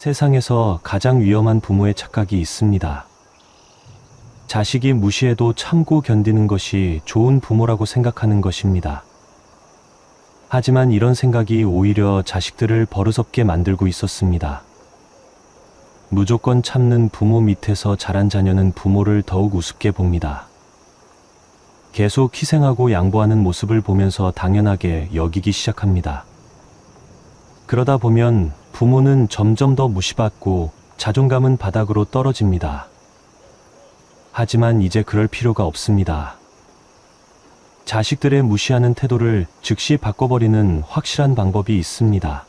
세상에서 가장 위험한 부모의 착각이 있습니다. 자식이 무시해도 참고 견디는 것이 좋은 부모라고 생각하는 것입니다. 하지만 이런 생각이 오히려 자식들을 버릇없게 만들고 있었습니다. 무조건 참는 부모 밑에서 자란 자녀는 부모를 더욱 우습게 봅니다. 계속 희생하고 양보하는 모습을 보면서 당연하게 여기기 시작합니다. 그러다 보면 부모는 점점 더 무시받고 자존감은 바닥으로 떨어집니다. 하지만 이제 그럴 필요가 없습니다. 자식들의 무시하는 태도를 즉시 바꿔버리는 확실한 방법이 있습니다.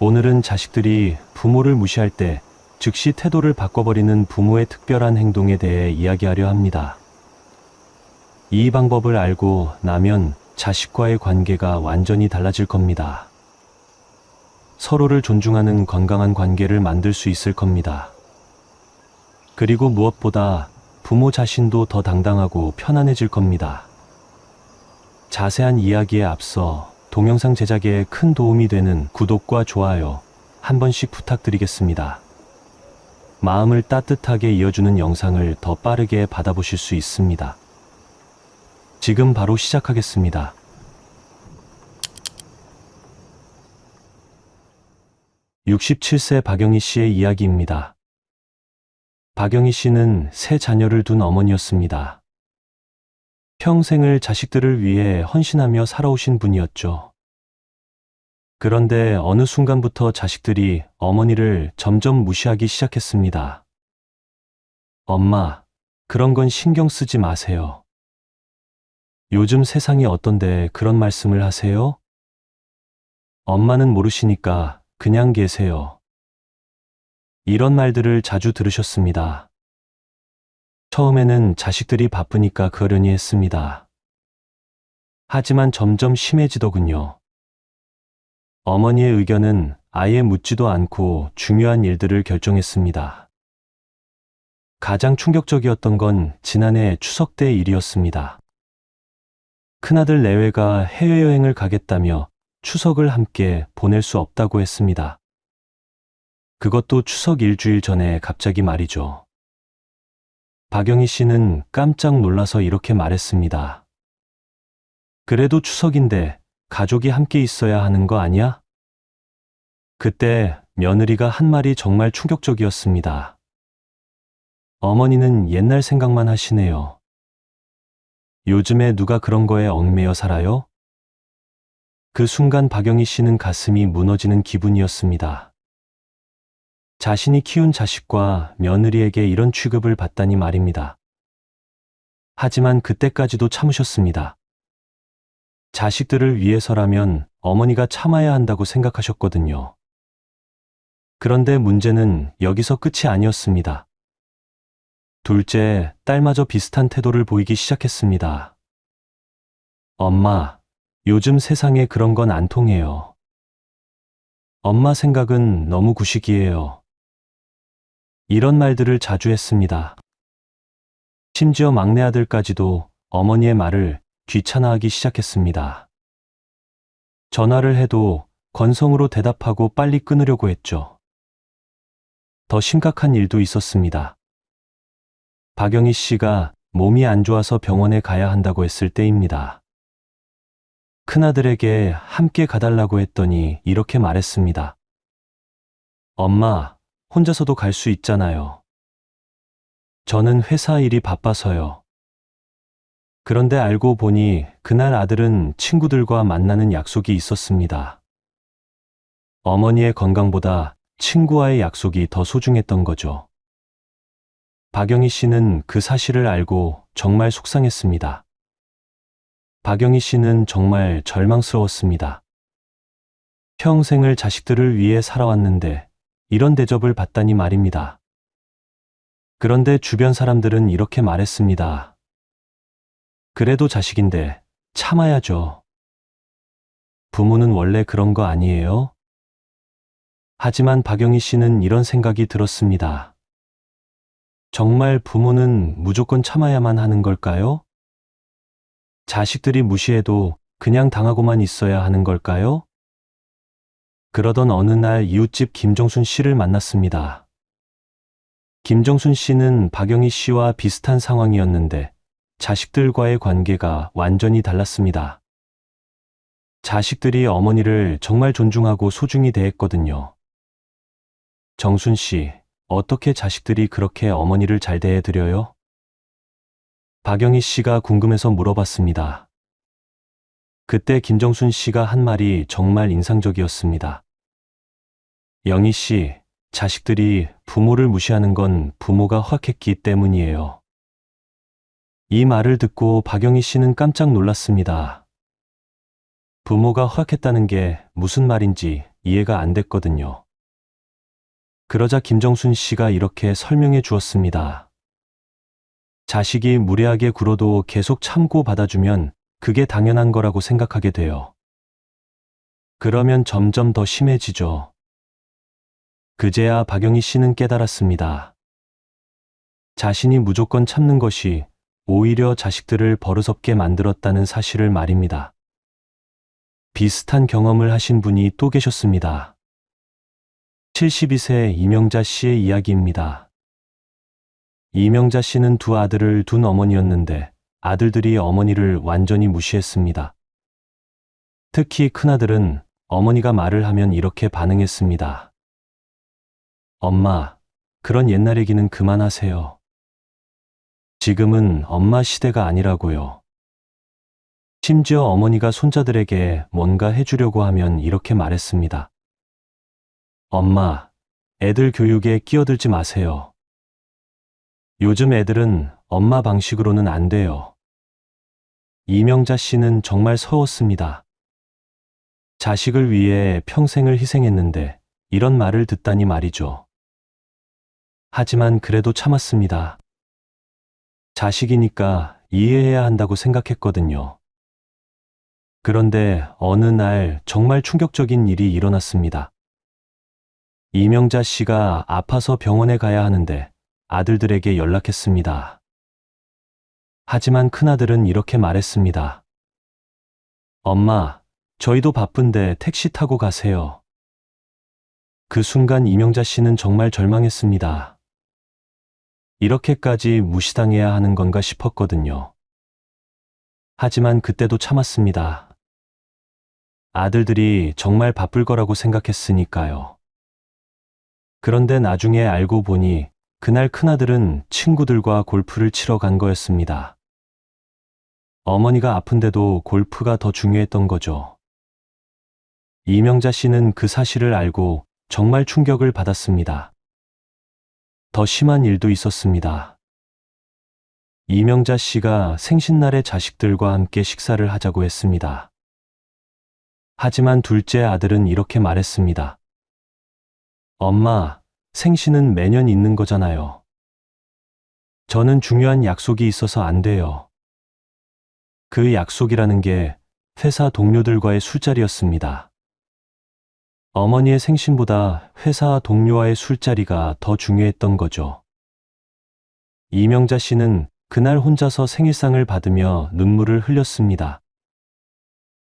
오늘은 자식들이 부모를 무시할 때 즉시 태도를 바꿔버리는 부모의 특별한 행동에 대해 이야기하려 합니다. 이 방법을 알고 나면 자식과의 관계가 완전히 달라질 겁니다. 서로를 존중하는 건강한 관계를 만들 수 있을 겁니다. 그리고 무엇보다 부모 자신도 더 당당하고 편안해질 겁니다. 자세한 이야기에 앞서 동영상 제작에 큰 도움이 되는 구독과 좋아요 한 번씩 부탁드리겠습니다. 마음을 따뜻하게 이어주는 영상을 더 빠르게 받아보실 수 있습니다. 지금 바로 시작하겠습니다. (67세) 박영희 씨의 이야기입니다. 박영희 씨는 세 자녀를 둔 어머니였습니다. 평생을 자식들을 위해 헌신하며 살아오신 분이었죠. 그런데 어느 순간부터 자식들이 어머니를 점점 무시하기 시작했습니다. 엄마, 그런 건 신경 쓰지 마세요. 요즘 세상이 어떤데 그런 말씀을 하세요? 엄마는 모르시니까 그냥 계세요. 이런 말들을 자주 들으셨습니다. 처음에는 자식들이 바쁘니까 그러려니 했습니다. 하지만 점점 심해지더군요. 어머니의 의견은 아예 묻지도 않고 중요한 일들을 결정했습니다. 가장 충격적이었던 건 지난해 추석 때 일이었습니다. 큰아들 내외가 해외여행을 가겠다며 추석을 함께 보낼 수 없다고 했습니다. 그것도 추석 일주일 전에 갑자기 말이죠. 박영희 씨는 깜짝 놀라서 이렇게 말했습니다. 그래도 추석인데 가족이 함께 있어야 하는 거 아니야? 그때 며느리가 한 말이 정말 충격적이었습니다. 어머니는 옛날 생각만 하시네요. 요즘에 누가 그런 거에 얽매여 살아요? 그 순간 박영희 씨는 가슴이 무너지는 기분이었습니다. 자신이 키운 자식과 며느리에게 이런 취급을 받다니 말입니다. 하지만 그때까지도 참으셨습니다. 자식들을 위해서라면 어머니가 참아야 한다고 생각하셨거든요. 그런데 문제는 여기서 끝이 아니었습니다. 둘째, 딸마저 비슷한 태도를 보이기 시작했습니다. 엄마, 요즘 세상에 그런 건 안 통해요. 엄마 생각은 너무 구식이에요. 이런 말들을 자주 했습니다. 심지어 막내 아들까지도 어머니의 말을 귀찮아하기 시작했습니다. 전화를 해도 건성으로 대답하고 빨리 끊으려고 했죠. 더 심각한 일도 있었습니다. 박영희 씨가 몸이 안 좋아서 병원에 가야 한다고 했을 때입니다. 큰아들에게 함께 가달라고 했더니 이렇게 말했습니다. 엄마, 혼자서도 갈 수 있잖아요. 저는 회사 일이 바빠서요. 그런데 알고 보니 그날 아들은 친구들과 만나는 약속이 있었습니다. 어머니의 건강보다 친구와의 약속이 더 소중했던 거죠. 박영희 씨는 그 사실을 알고 정말 속상했습니다. 박영희 씨는 정말 절망스러웠습니다. 평생을 자식들을 위해 살아왔는데 이런 대접을 받다니 말입니다. 그런데 주변 사람들은 이렇게 말했습니다. 그래도 자식인데 참아야죠. 부모는 원래 그런 거 아니에요? 하지만 박영희 씨는 이런 생각이 들었습니다. 정말 부모는 무조건 참아야만 하는 걸까요? 자식들이 무시해도 그냥 당하고만 있어야 하는 걸까요? 그러던 어느 날 이웃집 김정순 씨를 만났습니다. 김정순 씨는 박영희 씨와 비슷한 상황이었는데 자식들과의 관계가 완전히 달랐습니다. 자식들이 어머니를 정말 존중하고 소중히 대했거든요. 정순 씨, 어떻게 자식들이 그렇게 어머니를 잘 대해드려요? 박영희 씨가 궁금해서 물어봤습니다. 그때 김정순 씨가 한 말이 정말 인상적이었습니다. 영희 씨, 자식들이 부모를 무시하는 건 부모가 확했기 때문이에요. 이 말을 듣고 박영희 씨는 깜짝 놀랐습니다. 부모가 확했다는 게 무슨 말인지 이해가 안 됐거든요. 그러자 김정순 씨가 이렇게 설명해 주었습니다. 자식이 무례하게 굴어도 계속 참고 받아주면 그게 당연한 거라고 생각하게 돼요. 그러면 점점 더 심해지죠. 그제야 박영희 씨는 깨달았습니다. 자신이 무조건 참는 것이 오히려 자식들을 버릇없게 만들었다는 사실을 말입니다. 비슷한 경험을 하신 분이 또 계셨습니다. 72세 이명자 씨의 이야기입니다. 이명자 씨는 두 아들을 둔 어머니였는데 아들들이 어머니를 완전히 무시했습니다. 특히 큰아들은 어머니가 말을 하면 이렇게 반응했습니다. 엄마, 그런 옛날 얘기는 그만하세요. 지금은 엄마 시대가 아니라고요. 심지어 어머니가 손자들에게 뭔가 해주려고 하면 이렇게 말했습니다. 엄마, 애들 교육에 끼어들지 마세요. 요즘 애들은 엄마 방식으로는 안 돼요. 이명자 씨는 정말 서웠습니다. 자식을 위해 평생을 희생했는데 이런 말을 듣다니 말이죠. 하지만 그래도 참았습니다. 자식이니까 이해해야 한다고 생각했거든요. 그런데 어느 날 정말 충격적인 일이 일어났습니다. 이명자 씨가 아파서 병원에 가야 하는데 아들들에게 연락했습니다. 하지만 큰아들은 이렇게 말했습니다. 엄마, 저희도 바쁜데 택시 타고 가세요. 그 순간 이명자 씨는 정말 절망했습니다. 이렇게까지 무시당해야 하는 건가 싶었거든요. 하지만 그때도 참았습니다. 아들들이 정말 바쁠 거라고 생각했으니까요. 그런데 나중에 알고 보니 그날 큰아들은 친구들과 골프를 치러 간 거였습니다. 어머니가 아픈데도 골프가 더 중요했던 거죠. 이명자 씨는 그 사실을 알고 정말 충격을 받았습니다. 더 심한 일도 있었습니다. 이명자 씨가 생신날에 자식들과 함께 식사를 하자고 했습니다. 하지만 둘째 아들은 이렇게 말했습니다. 엄마, 생신은 매년 있는 거잖아요. 저는 중요한 약속이 있어서 안 돼요. 그 약속이라는 게 회사 동료들과의 술자리였습니다. 어머니의 생신보다 회사 동료와의 술자리가 더 중요했던 거죠. 이명자 씨는 그날 혼자서 생일상을 받으며 눈물을 흘렸습니다.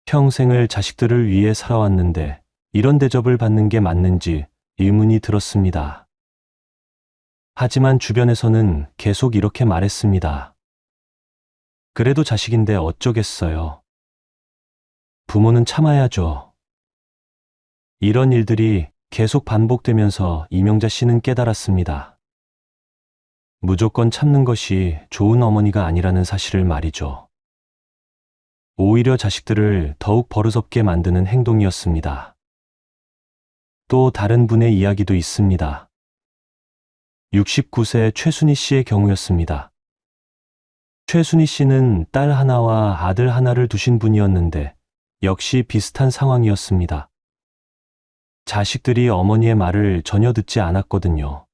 평생을 자식들을 위해 살아왔는데 이런 대접을 받는 게 맞는지 의문이 들었습니다. 하지만 주변에서는 계속 이렇게 말했습니다. 그래도 자식인데 어쩌겠어요. 부모는 참아야죠. 이런 일들이 계속 반복되면서 이명자 씨는 깨달았습니다. 무조건 참는 것이 좋은 어머니가 아니라는 사실을 말이죠. 오히려 자식들을 더욱 버릇없게 만드는 행동이었습니다. 또 다른 분의 이야기도 있습니다. 69세 최순희 씨의 경우였습니다. 최순희 씨는 딸 하나와 아들 하나를 두신 분이었는데 역시 비슷한 상황이었습니다. 자식들이 어머니의 말을 전혀 듣지 않았거든요.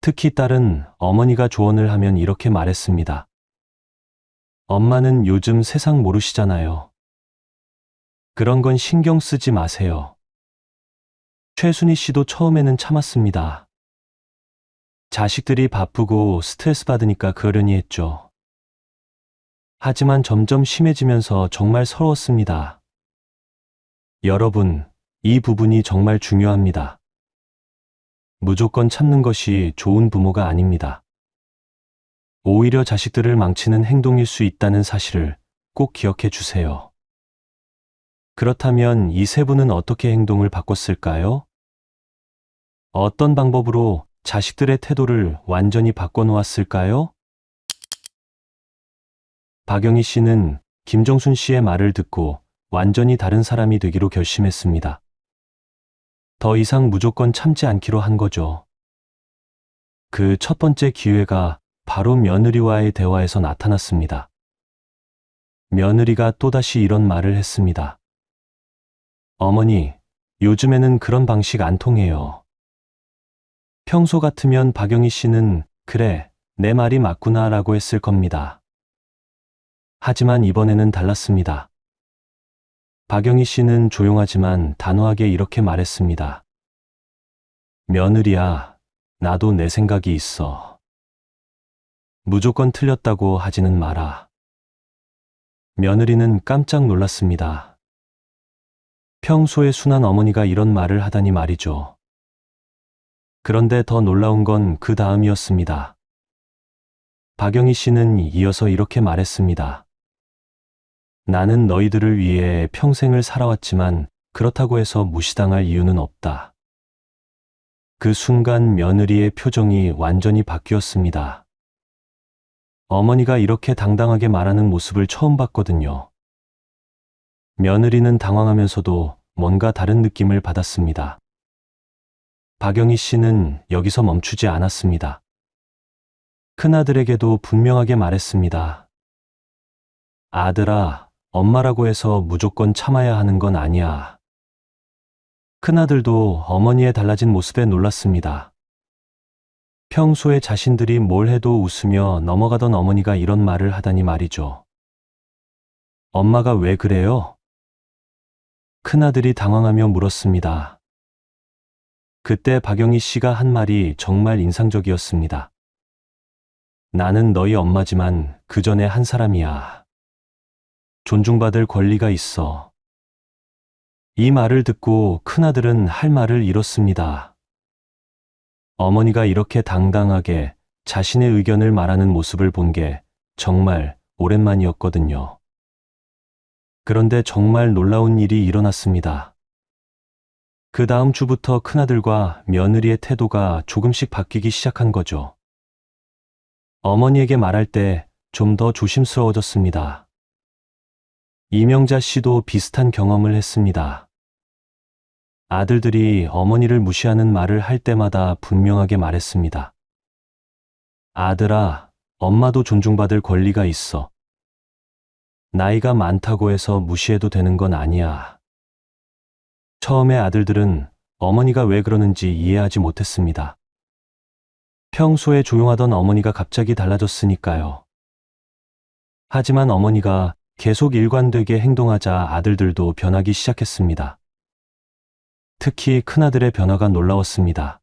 특히 딸은 어머니가 조언을 하면 이렇게 말했습니다. 엄마는 요즘 세상 모르시잖아요. 그런 건 신경 쓰지 마세요. 최순희 씨도 처음에는 참았습니다. 자식들이 바쁘고 스트레스 받으니까 그러려니 했죠. 하지만 점점 심해지면서 정말 서러웠습니다. 여러분, 이 부분이 정말 중요합니다. 무조건 참는 것이 좋은 부모가 아닙니다. 오히려 자식들을 망치는 행동일 수 있다는 사실을 꼭 기억해 주세요. 그렇다면 이 세 분은 어떻게 행동을 바꿨을까요? 어떤 방법으로 자식들의 태도를 완전히 바꿔놓았을까요? 박영희 씨는 김정순 씨의 말을 듣고 완전히 다른 사람이 되기로 결심했습니다. 더 이상 무조건 참지 않기로 한 거죠. 그 첫 번째 기회가 바로 며느리와의 대화에서 나타났습니다. 며느리가 또다시 이런 말을 했습니다. 어머니, 요즘에는 그런 방식 안 통해요. 평소 같으면 박영희 씨는 그래, 내 말이 맞구나 라고 했을 겁니다. 하지만 이번에는 달랐습니다. 박영희 씨는 조용하지만 단호하게 이렇게 말했습니다. 며느리야, 나도 내 생각이 있어. 무조건 틀렸다고 하지는 마라. 며느리는 깜짝 놀랐습니다. 평소에 순한 어머니가 이런 말을 하다니 말이죠. 그런데 더 놀라운 건 그 다음이었습니다. 박영희 씨는 이어서 이렇게 말했습니다. 나는 너희들을 위해 평생을 살아왔지만 그렇다고 해서 무시당할 이유는 없다. 그 순간 며느리의 표정이 완전히 바뀌었습니다. 어머니가 이렇게 당당하게 말하는 모습을 처음 봤거든요. 며느리는 당황하면서도 뭔가 다른 느낌을 받았습니다. 박영희 씨는 여기서 멈추지 않았습니다. 큰아들에게도 분명하게 말했습니다. 아들아, 엄마라고 해서 무조건 참아야 하는 건 아니야. 큰아들도 어머니의 달라진 모습에 놀랐습니다. 평소에 자신들이 뭘 해도 웃으며 넘어가던 어머니가 이런 말을 하다니 말이죠. 엄마가 왜 그래요? 큰아들이 당황하며 물었습니다. 그때 박영희 씨가 한 말이 정말 인상적이었습니다. 나는 너희 엄마지만 그 전에 한 사람이야. 존중받을 권리가 있어. 이 말을 듣고 큰아들은 할 말을 잃었습니다. 어머니가 이렇게 당당하게 자신의 의견을 말하는 모습을 본 게 정말 오랜만이었거든요. 그런데 정말 놀라운 일이 일어났습니다. 그 다음 주부터 큰아들과 며느리의 태도가 조금씩 바뀌기 시작한 거죠. 어머니에게 말할 때 좀 더 조심스러워졌습니다. 이명자 씨도 비슷한 경험을 했습니다. 아들들이 어머니를 무시하는 말을 할 때마다 분명하게 말했습니다. 아들아, 엄마도 존중받을 권리가 있어. 나이가 많다고 해서 무시해도 되는 건 아니야. 처음에 아들들은 어머니가 왜 그러는지 이해하지 못했습니다. 평소에 조용하던 어머니가 갑자기 달라졌으니까요. 하지만 어머니가 계속 일관되게 행동하자 아들들도 변하기 시작했습니다. 특히 큰아들의 변화가 놀라웠습니다.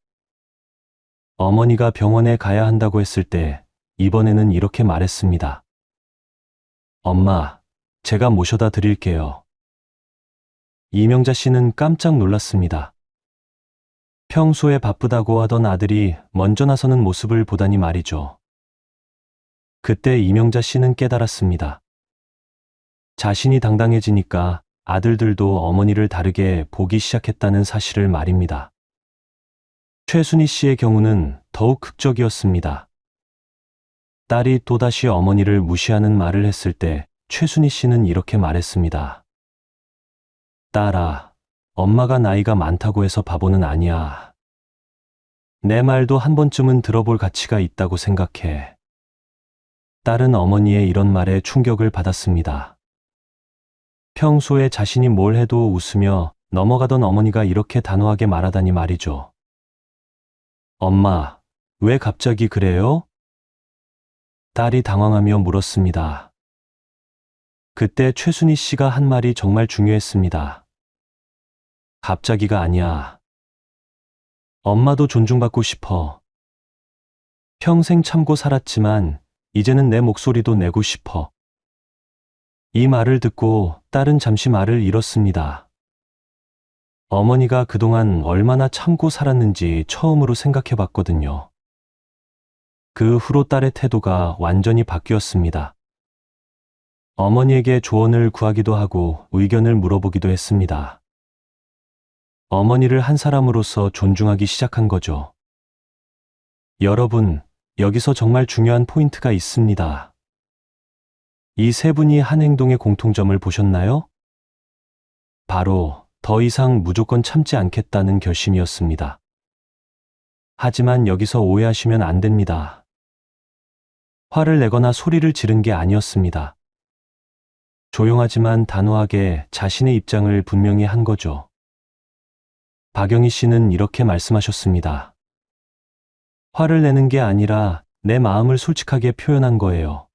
어머니가 병원에 가야 한다고 했을 때 이번에는 이렇게 말했습니다. 엄마, 제가 모셔다 드릴게요. 이명자 씨는 깜짝 놀랐습니다. 평소에 바쁘다고 하던 아들이 먼저 나서는 모습을 보다니 말이죠. 그때 이명자 씨는 깨달았습니다. 자신이 당당해지니까 아들들도 어머니를 다르게 보기 시작했다는 사실을 말입니다. 최순희 씨의 경우는 더욱 극적이었습니다. 딸이 또다시 어머니를 무시하는 말을 했을 때 최순희 씨는 이렇게 말했습니다. 딸아, 엄마가 나이가 많다고 해서 바보는 아니야. 내 말도 한 번쯤은 들어볼 가치가 있다고 생각해. 딸은 어머니의 이런 말에 충격을 받았습니다. 평소에 자신이 뭘 해도 웃으며 넘어가던 어머니가 이렇게 단호하게 말하다니 말이죠. 엄마, 왜 갑자기 그래요? 딸이 당황하며 물었습니다. 그때 최순희 씨가 한 말이 정말 중요했습니다. 갑자기가 아니야. 엄마도 존중받고 싶어. 평생 참고 살았지만 이제는 내 목소리도 내고 싶어. 이 말을 듣고 딸은 잠시 말을 잃었습니다. 어머니가 그동안 얼마나 참고 살았는지 처음으로 생각해 봤거든요. 그 후로 딸의 태도가 완전히 바뀌었습니다. 어머니에게 조언을 구하기도 하고 의견을 물어보기도 했습니다. 어머니를 한 사람으로서 존중하기 시작한 거죠. 여러분, 여기서 정말 중요한 포인트가 있습니다. 이 세 분이 한 행동의 공통점을 보셨나요? 바로 더 이상 무조건 참지 않겠다는 결심이었습니다. 하지만 여기서 오해하시면 안 됩니다. 화를 내거나 소리를 지른 게 아니었습니다. 조용하지만 단호하게 자신의 입장을 분명히 한 거죠. 박영희 씨는 이렇게 말씀하셨습니다. 화를 내는 게 아니라 내 마음을 솔직하게 표현한 거예요.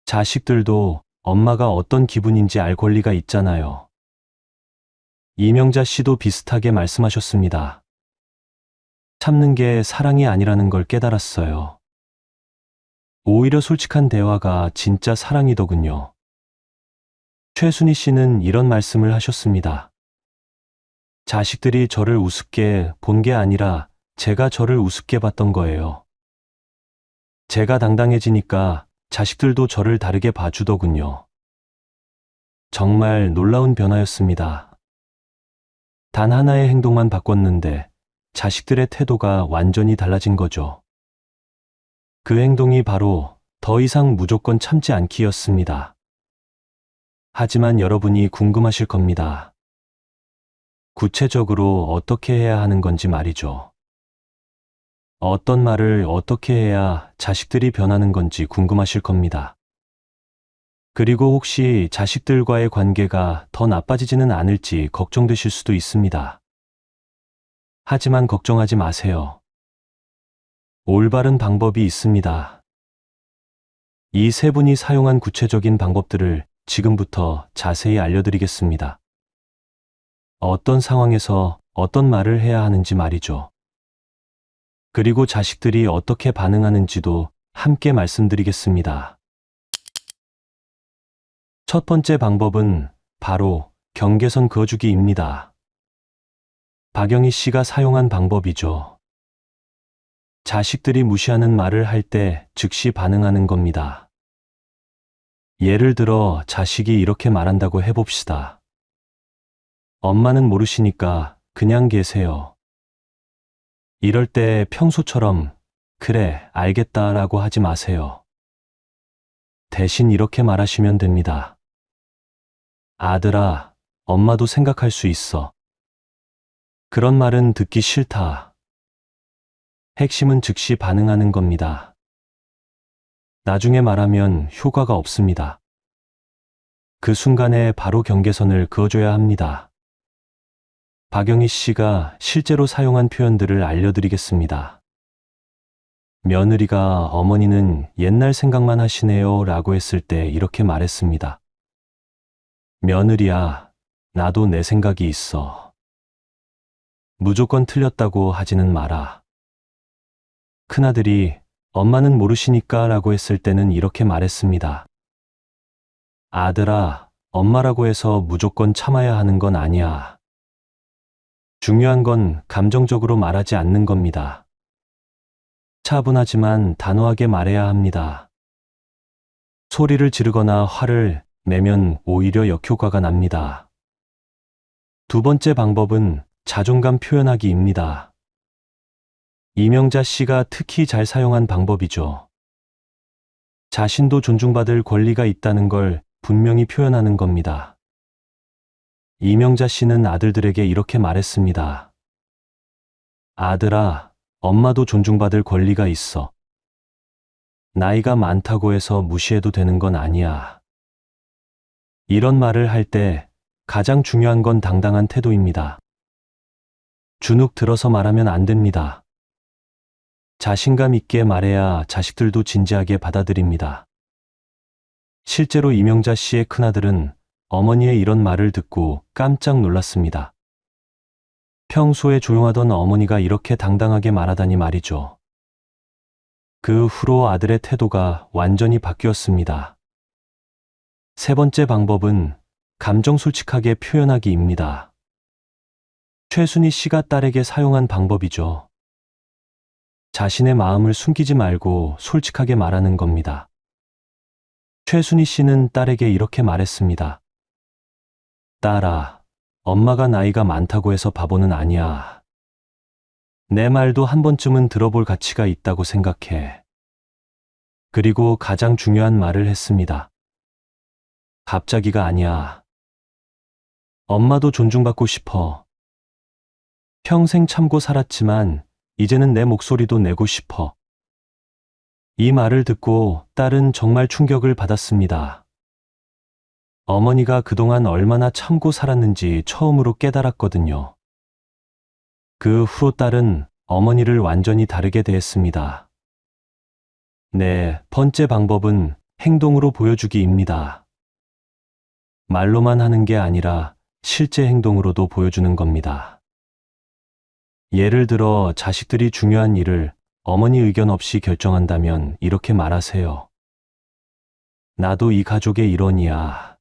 자식들도 엄마가 어떤 기분인지 알 권리가 있잖아요. 이명자 씨도 비슷하게 말씀하셨습니다. 참는 게 사랑이 아니라는 걸 깨달았어요. 오히려 솔직한 대화가 진짜 사랑이더군요. 최순희 씨는 이런 말씀을 하셨습니다. 자식들이 저를 우습게 본 게 아니라 제가 저를 우습게 봤던 거예요. 제가 당당해지니까 자식들도 저를 다르게 봐주더군요. 정말 놀라운 변화였습니다. 단 하나의 행동만 바꿨는데 자식들의 태도가 완전히 달라진 거죠. 그 행동이 바로 더 이상 무조건 참지 않기였습니다. 하지만 여러분이 궁금하실 겁니다. 구체적으로 어떻게 해야 하는 건지 말이죠. 어떤 말을 어떻게 해야 자식들이 변하는 건지 궁금하실 겁니다. 그리고 혹시 자식들과의 관계가 더 나빠지지는 않을지 걱정되실 수도 있습니다. 하지만 걱정하지 마세요. 올바른 방법이 있습니다. 이 세 분이 사용한 구체적인 방법들을 지금부터 자세히 알려드리겠습니다. 어떤 상황에서 어떤 말을 해야 하는지 말이죠. 그리고 자식들이 어떻게 반응하는지도 함께 말씀드리겠습니다. 첫 번째 방법은 바로 경계선 그어주기입니다. 박영희 씨가 사용한 방법이죠. 자식들이 무시하는 말을 할 때 즉시 반응하는 겁니다. 예를 들어 자식이 이렇게 말한다고 해봅시다. 엄마는 모르시니까 그냥 계세요. 이럴 때 평소처럼 그래, 알겠다라고 하지 마세요. 대신 이렇게 말하시면 됩니다. 아들아, 엄마도 생각할 수 있어. 그런 말은 듣기 싫다. 핵심은 즉시 반응하는 겁니다. 나중에 말하면 효과가 없습니다. 그 순간에 바로 경계선을 그어줘야 합니다. 박영희 씨가 실제로 사용한 표현들을 알려드리겠습니다. 며느리가 어머니는 옛날 생각만 하시네요 라고 했을 때 이렇게 말했습니다. 며느리야, 나도 내 생각이 있어. 무조건 틀렸다고 하지는 마라. 큰아들이 엄마는 모르시니까 라고 했을 때는 이렇게 말했습니다. 아들아, 엄마라고 해서 무조건 참아야 하는 건 아니야. 중요한 건 감정적으로 말하지 않는 겁니다. 차분하지만 단호하게 말해야 합니다. 소리를 지르거나 화를 내면 오히려 역효과가 납니다. 두 번째 방법은 자존감 표현하기입니다. 이명자 씨가 특히 잘 사용한 방법이죠. 자신도 존중받을 권리가 있다는 걸 분명히 표현하는 겁니다. 이명자 씨는 아들들에게 이렇게 말했습니다. 아들아, 엄마도 존중받을 권리가 있어. 나이가 많다고 해서 무시해도 되는 건 아니야. 이런 말을 할 때 가장 중요한 건 당당한 태도입니다. 주눅 들어서 말하면 안 됩니다. 자신감 있게 말해야 자식들도 진지하게 받아들입니다. 실제로 이명자 씨의 큰아들은 어머니의 이런 말을 듣고 깜짝 놀랐습니다. 평소에 조용하던 어머니가 이렇게 당당하게 말하다니 말이죠. 그 후로 아들의 태도가 완전히 바뀌었습니다. 세 번째 방법은 감정 솔직하게 표현하기입니다. 최순희 씨가 딸에게 사용한 방법이죠. 자신의 마음을 숨기지 말고 솔직하게 말하는 겁니다. 최순희 씨는 딸에게 이렇게 말했습니다. 딸아, 엄마가 나이가 많다고 해서 바보는 아니야. 내 말도 한 번쯤은 들어볼 가치가 있다고 생각해. 그리고 가장 중요한 말을 했습니다. 갑자기가 아니야. 엄마도 존중받고 싶어. 평생 참고 살았지만 이제는 내 목소리도 내고 싶어. 이 말을 듣고 딸은 정말 충격을 받았습니다. 어머니가 그동안 얼마나 참고 살았는지 처음으로 깨달았거든요. 그 후로 딸은 어머니를 완전히 다르게 대했습니다. 네, 번째 방법은 행동으로 보여주기입니다. 말로만 하는 게 아니라 실제 행동으로도 보여주는 겁니다. 예를 들어 자식들이 중요한 일을 어머니 의견 없이 결정한다면 이렇게 말하세요. 나도 이 가족의 일원이야.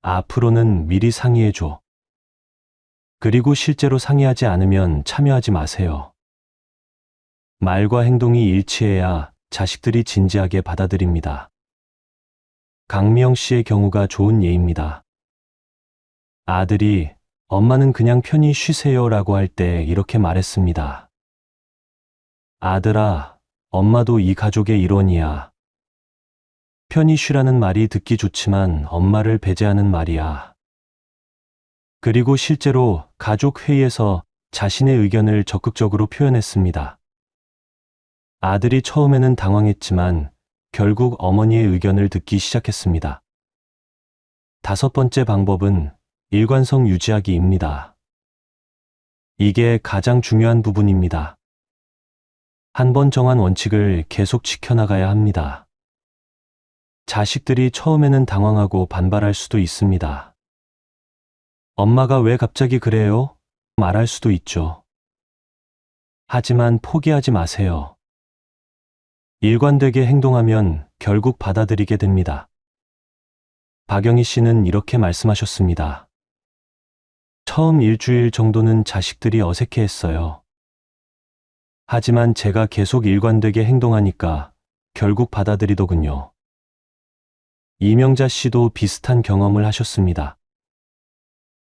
앞으로는 미리 상의해줘. 그리고 실제로 상의하지 않으면 참여하지 마세요. 말과 행동이 일치해야 자식들이 진지하게 받아들입니다. 강미영 씨의 경우가 좋은 예입니다. 아들이 엄마는 그냥 편히 쉬세요라고 할 때 이렇게 말했습니다. 아들아, 엄마도 이 가족의 일원이야. 편히 쉬라는 말이 듣기 좋지만 엄마를 배제하는 말이야. 그리고 실제로 가족 회의에서 자신의 의견을 적극적으로 표현했습니다. 아들이 처음에는 당황했지만 결국 어머니의 의견을 듣기 시작했습니다. 다섯 번째 방법은 일관성 유지하기입니다. 이게 가장 중요한 부분입니다. 한 번 정한 원칙을 계속 지켜나가야 합니다. 자식들이 처음에는 당황하고 반발할 수도 있습니다. 엄마가 왜 갑자기 그래요? 말할 수도 있죠. 하지만 포기하지 마세요. 일관되게 행동하면 결국 받아들이게 됩니다. 박영희 씨는 이렇게 말씀하셨습니다. 처음 일주일 정도는 자식들이 어색해했어요. 하지만 제가 계속 일관되게 행동하니까 결국 받아들이더군요. 이명자 씨도 비슷한 경험을 하셨습니다.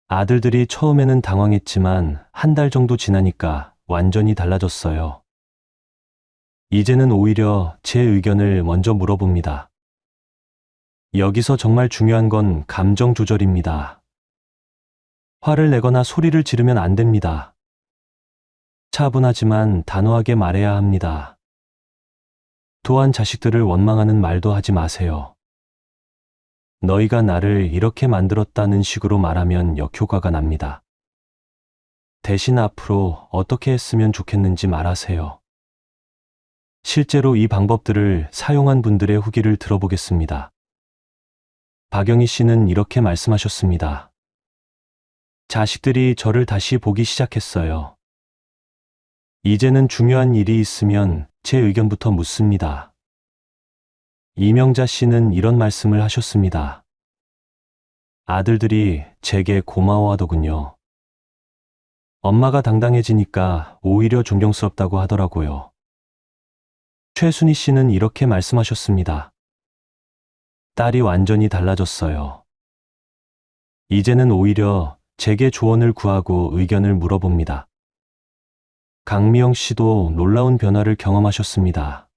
아들들이 처음에는 당황했지만 한 달 정도 지나니까 완전히 달라졌어요. 이제는 오히려 제 의견을 먼저 물어봅니다. 여기서 정말 중요한 건 감정 조절입니다. 화를 내거나 소리를 지르면 안 됩니다. 차분하지만 단호하게 말해야 합니다. 또한 자식들을 원망하는 말도 하지 마세요. 너희가 나를 이렇게 만들었다는 식으로 말하면 역효과가 납니다. 대신 앞으로 어떻게 했으면 좋겠는지 말하세요. 실제로 이 방법들을 사용한 분들의 후기를 들어보겠습니다. 박영희 씨는 이렇게 말씀하셨습니다. 자식들이 저를 다시 보기 시작했어요. 이제는 중요한 일이 있으면 제 의견부터 묻습니다. 이명자 씨는 이런 말씀을 하셨습니다. 아들들이 제게 고마워하더군요. 엄마가 당당해지니까 오히려 존경스럽다고 하더라고요. 최순희 씨는 이렇게 말씀하셨습니다. 딸이 완전히 달라졌어요. 이제는 오히려 제게 조언을 구하고 의견을 물어봅니다. 강미영 씨도 놀라운 변화를 경험하셨습니다.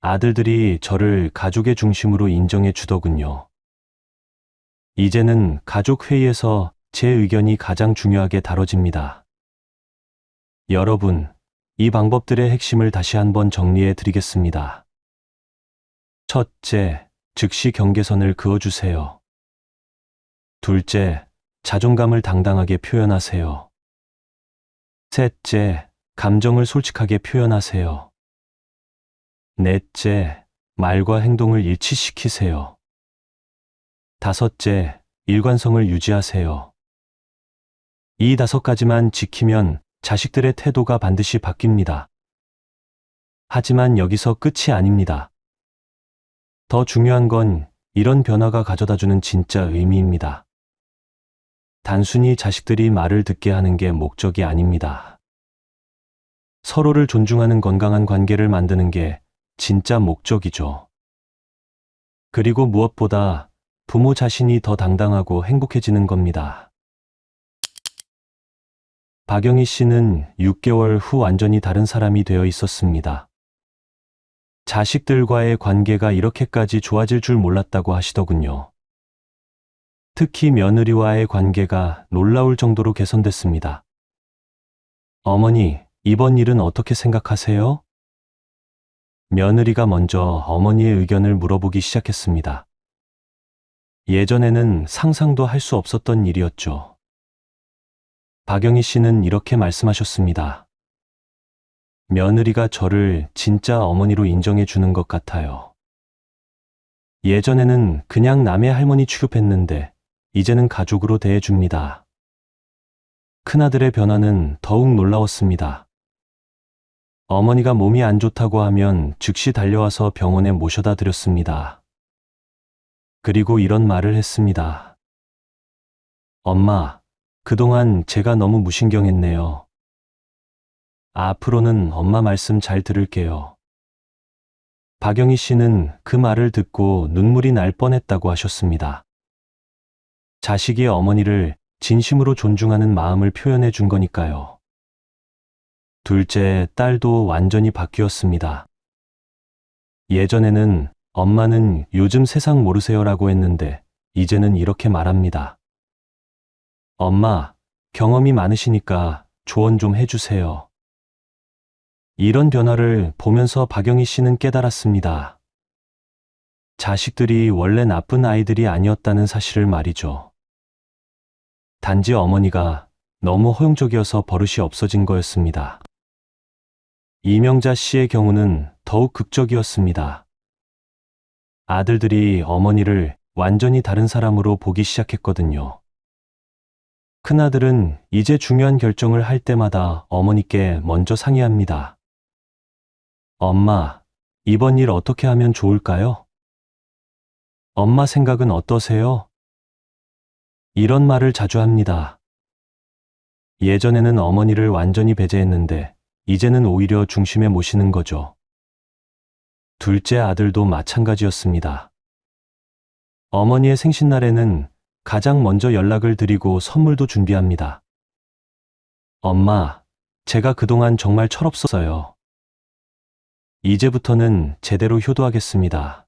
아들들이 저를 가족의 중심으로 인정해 주더군요. 이제는 가족 회의에서 제 의견이 가장 중요하게 다뤄집니다. 여러분, 이 방법들의 핵심을 다시 한번 정리해 드리겠습니다. 첫째, 즉시 경계선을 그어주세요. 둘째, 자존감을 당당하게 표현하세요. 셋째, 감정을 솔직하게 표현하세요. 넷째, 말과 행동을 일치시키세요. 다섯째, 일관성을 유지하세요. 이 5가지만 지키면 자식들의 태도가 반드시 바뀝니다. 하지만 여기서 끝이 아닙니다. 더 중요한 건 이런 변화가 가져다주는 진짜 의미입니다. 단순히 자식들이 말을 듣게 하는 게 목적이 아닙니다. 서로를 존중하는 건강한 관계를 만드는 게 진짜 목적이죠. 그리고 무엇보다 부모 자신이 더 당당하고 행복해지는 겁니다. 박영희 씨는 6개월 후 완전히 다른 사람이 되어 있었습니다. 자식들과의 관계가 이렇게까지 좋아질 줄 몰랐다고 하시더군요. 특히 며느리와의 관계가 놀라울 정도로 개선됐습니다. 어머니, 이번 일은 어떻게 생각하세요? 며느리가 먼저 어머니의 의견을 물어보기 시작했습니다. 예전에는 상상도 할 수 없었던 일이었죠. 박영희 씨는 이렇게 말씀하셨습니다. 며느리가 저를 진짜 어머니로 인정해 주는 것 같아요. 예전에는 그냥 남의 할머니 취급했는데 이제는 가족으로 대해줍니다. 큰아들의 변화는 더욱 놀라웠습니다. 어머니가 몸이 안 좋다고 하면 즉시 달려와서 병원에 모셔다 드렸습니다. 그리고 이런 말을 했습니다. 엄마, 그동안 제가 너무 무신경했네요. 앞으로는 엄마 말씀 잘 들을게요. 박영희 씨는 그 말을 듣고 눈물이 날 뻔했다고 하셨습니다. 자식이 어머니를 진심으로 존중하는 마음을 표현해 준 거니까요. 둘째 딸도 완전히 바뀌었습니다. 예전에는 엄마는 요즘 세상 모르세요라고 했는데 이제는 이렇게 말합니다. 엄마, 경험이 많으시니까 조언 좀 해주세요. 이런 변화를 보면서 박영희 씨는 깨달았습니다. 자식들이 원래 나쁜 아이들이 아니었다는 사실을 말이죠. 단지 어머니가 너무 허용적이어서 버릇이 없어진 거였습니다. 이명자 씨의 경우는 더욱 극적이었습니다. 아들들이 어머니를 완전히 다른 사람으로 보기 시작했거든요. 큰아들은 이제 중요한 결정을 할 때마다 어머니께 먼저 상의합니다. 엄마, 이번 일 어떻게 하면 좋을까요? 엄마 생각은 어떠세요? 이런 말을 자주 합니다. 예전에는 어머니를 완전히 배제했는데 이제는 오히려 중심에 모시는 거죠. 둘째 아들도 마찬가지였습니다. 어머니의 생신날에는 가장 먼저 연락을 드리고 선물도 준비합니다. 엄마, 제가 그동안 정말 철없었어요. 이제부터는 제대로 효도하겠습니다.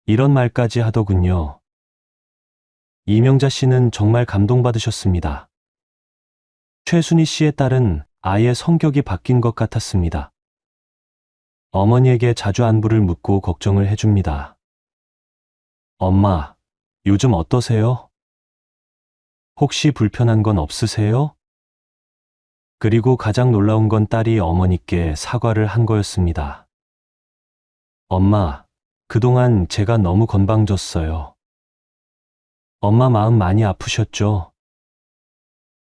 이런 말까지 하더군요. 이명자 씨는 정말 감동받으셨습니다. 최순희 씨의 딸은 아예 성격이 바뀐 것 같았습니다. 어머니에게 자주 안부를 묻고 걱정을 해줍니다. 엄마, 요즘 어떠세요? 혹시 불편한 건 없으세요? 그리고 가장 놀라운 건 딸이 어머니께 사과를 한 거였습니다. 엄마, 그동안 제가 너무 건방졌어요. 엄마 마음 많이 아프셨죠?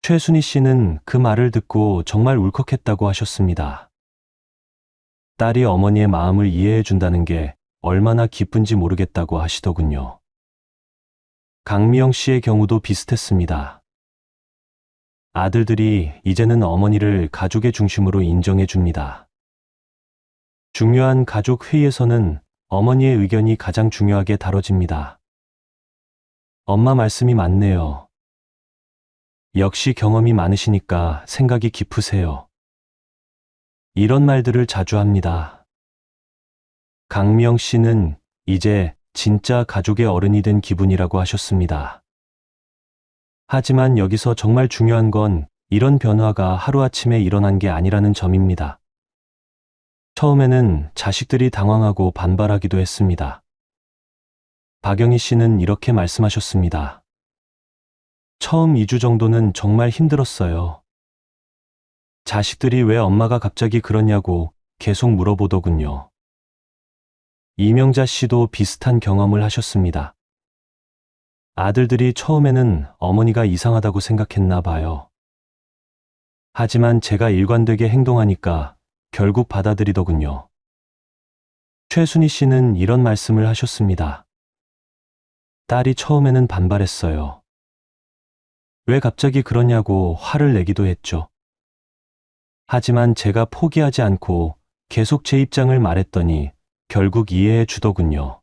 최순희 씨는 그 말을 듣고 정말 울컥했다고 하셨습니다. 딸이 어머니의 마음을 이해해 준다는 게 얼마나 기쁜지 모르겠다고 하시더군요. 강미영 씨의 경우도 비슷했습니다. 아들들이 이제는 어머니를 가족의 중심으로 인정해 줍니다. 중요한 가족 회의에서는 어머니의 의견이 가장 중요하게 다뤄집니다. 엄마 말씀이 맞네요. 역시 경험이 많으시니까 생각이 깊으세요. 이런 말들을 자주 합니다. 강미영 씨는 이제 진짜 가족의 어른이 된 기분이라고 하셨습니다. 하지만 여기서 정말 중요한 건 이런 변화가 하루아침에 일어난 게 아니라는 점입니다. 처음에는 자식들이 당황하고 반발하기도 했습니다. 박영희 씨는 이렇게 말씀하셨습니다. 처음 2주 정도는 정말 힘들었어요. 자식들이 왜 엄마가 갑자기 그러냐고 계속 물어보더군요. 이명자 씨도 비슷한 경험을 하셨습니다. 아들들이 처음에는 어머니가 이상하다고 생각했나 봐요. 하지만 제가 일관되게 행동하니까 결국 받아들이더군요. 최순희 씨는 이런 말씀을 하셨습니다. 딸이 처음에는 반발했어요. 왜 갑자기 그러냐고 화를 내기도 했죠. 하지만 제가 포기하지 않고 계속 제 입장을 말했더니 결국 이해해 주더군요.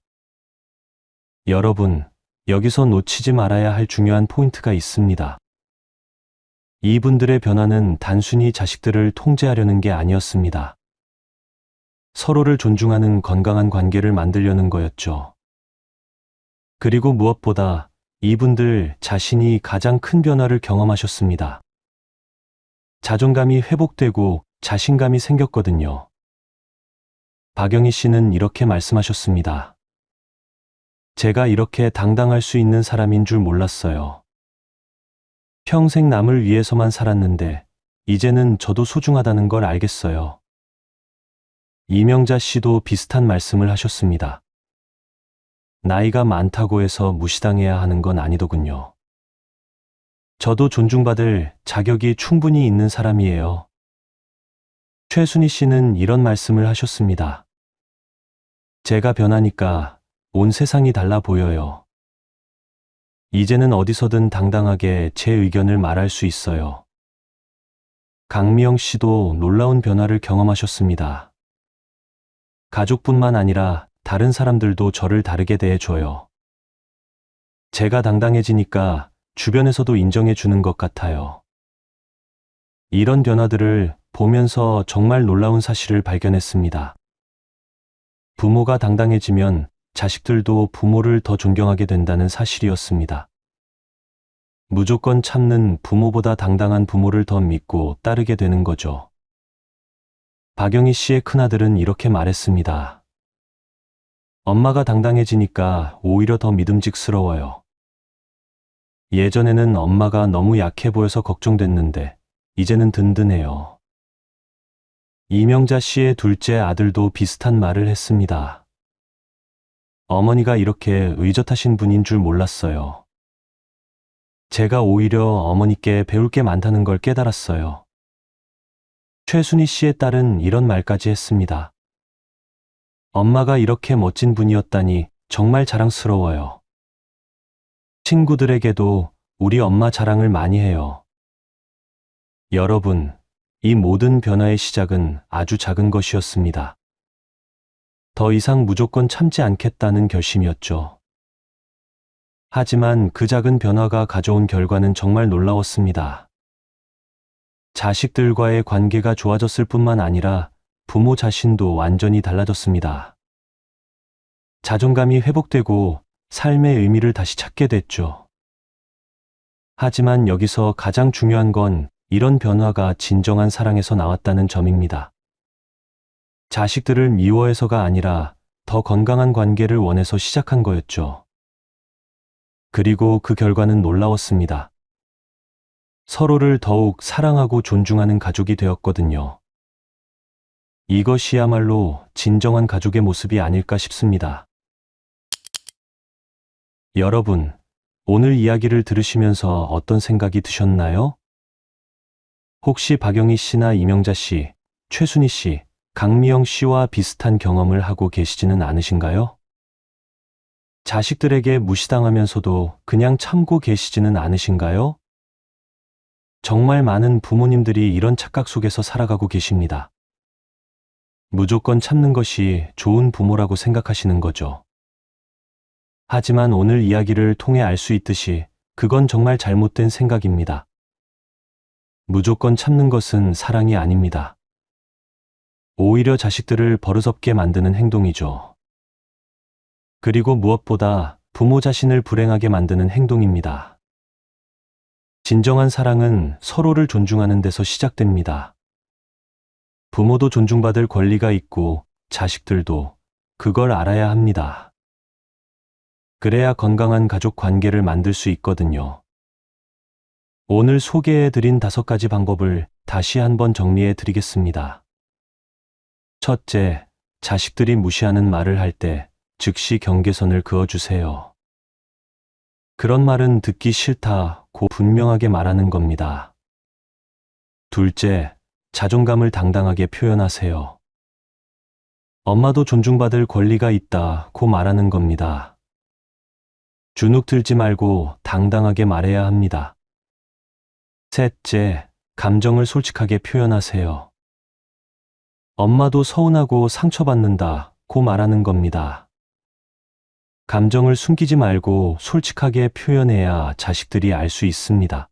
여러분, 여기서 놓치지 말아야 할 중요한 포인트가 있습니다. 이분들의 변화는 단순히 자식들을 통제하려는 게 아니었습니다. 서로를 존중하는 건강한 관계를 만들려는 거였죠. 그리고 무엇보다 이분들 자신이 가장 큰 변화를 경험하셨습니다. 자존감이 회복되고 자신감이 생겼거든요. 박영희 씨는 이렇게 말씀하셨습니다. 제가 이렇게 당당할 수 있는 사람인 줄 몰랐어요. 평생 남을 위해서만 살았는데 이제는 저도 소중하다는 걸 알겠어요. 이명자 씨도 비슷한 말씀을 하셨습니다. 나이가 많다고 해서 무시당해야 하는 건 아니더군요. 저도 존중받을 자격이 충분히 있는 사람이에요. 최순희 씨는 이런 말씀을 하셨습니다. 제가 변하니까 온 세상이 달라 보여요. 이제는 어디서든 당당하게 제 의견을 말할 수 있어요. 강미영 씨도 놀라운 변화를 경험하셨습니다. 가족뿐만 아니라 다른 사람들도 저를 다르게 대해줘요. 제가 당당해지니까 주변에서도 인정해 주는 것 같아요. 이런 변화들을 보면서 정말 놀라운 사실을 발견했습니다. 부모가 당당해지면 자식들도 부모를 더 존경하게 된다는 사실이었습니다. 무조건 참는 부모보다 당당한 부모를 더 믿고 따르게 되는 거죠. 박영희 씨의 큰아들은 이렇게 말했습니다. 엄마가 당당해지니까 오히려 더 믿음직스러워요. 예전에는 엄마가 너무 약해 보여서 걱정됐는데 이제는 든든해요. 이명자 씨의 둘째 아들도 비슷한 말을 했습니다. 어머니가 이렇게 의젓하신 분인 줄 몰랐어요. 제가 오히려 어머니께 배울 게 많다는 걸 깨달았어요. 최순희 씨의 딸은 이런 말까지 했습니다. 엄마가 이렇게 멋진 분이었다니 정말 자랑스러워요. 친구들에게도 우리 엄마 자랑을 많이 해요. 여러분, 이 모든 변화의 시작은 아주 작은 것이었습니다. 더 이상 무조건 참지 않겠다는 결심이었죠. 하지만 그 작은 변화가 가져온 결과는 정말 놀라웠습니다. 자식들과의 관계가 좋아졌을 뿐만 아니라 부모 자신도 완전히 달라졌습니다. 자존감이 회복되고 삶의 의미를 다시 찾게 됐죠. 하지만 여기서 가장 중요한 건 이런 변화가 진정한 사랑에서 나왔다는 점입니다. 자식들을 미워해서가 아니라 더 건강한 관계를 원해서 시작한 거였죠. 그리고 그 결과는 놀라웠습니다. 서로를 더욱 사랑하고 존중하는 가족이 되었거든요. 이것이야말로 진정한 가족의 모습이 아닐까 싶습니다. 여러분, 오늘 이야기를 들으시면서 어떤 생각이 드셨나요? 혹시 박영희 씨나 이명자 씨, 최순희 씨, 강미영 씨와 비슷한 경험을 하고 계시지는 않으신가요? 자식들에게 무시당하면서도 그냥 참고 계시지는 않으신가요? 정말 많은 부모님들이 이런 착각 속에서 살아가고 계십니다. 무조건 참는 것이 좋은 부모라고 생각하시는 거죠. 하지만 오늘 이야기를 통해 알 수 있듯이 그건 정말 잘못된 생각입니다. 무조건 참는 것은 사랑이 아닙니다. 오히려 자식들을 버릇없게 만드는 행동이죠. 그리고 무엇보다 부모 자신을 불행하게 만드는 행동입니다. 진정한 사랑은 서로를 존중하는 데서 시작됩니다. 부모도 존중받을 권리가 있고 자식들도 그걸 알아야 합니다. 그래야 건강한 가족 관계를 만들 수 있거든요. 오늘 소개해드린 5가지 방법을 다시 한번 정리해 드리겠습니다. 첫째, 자식들이 무시하는 말을 할 때 즉시 경계선을 그어주세요. 그런 말은 듣기 싫다고 분명하게 말하는 겁니다. 둘째, 자존감을 당당하게 표현하세요. 엄마도 존중받을 권리가 있다고 말하는 겁니다. 주눅 들지 말고 당당하게 말해야 합니다. 셋째, 감정을 솔직하게 표현하세요. 엄마도 서운하고 상처받는다고 말하는 겁니다. 감정을 숨기지 말고 솔직하게 표현해야 자식들이 알 수 있습니다.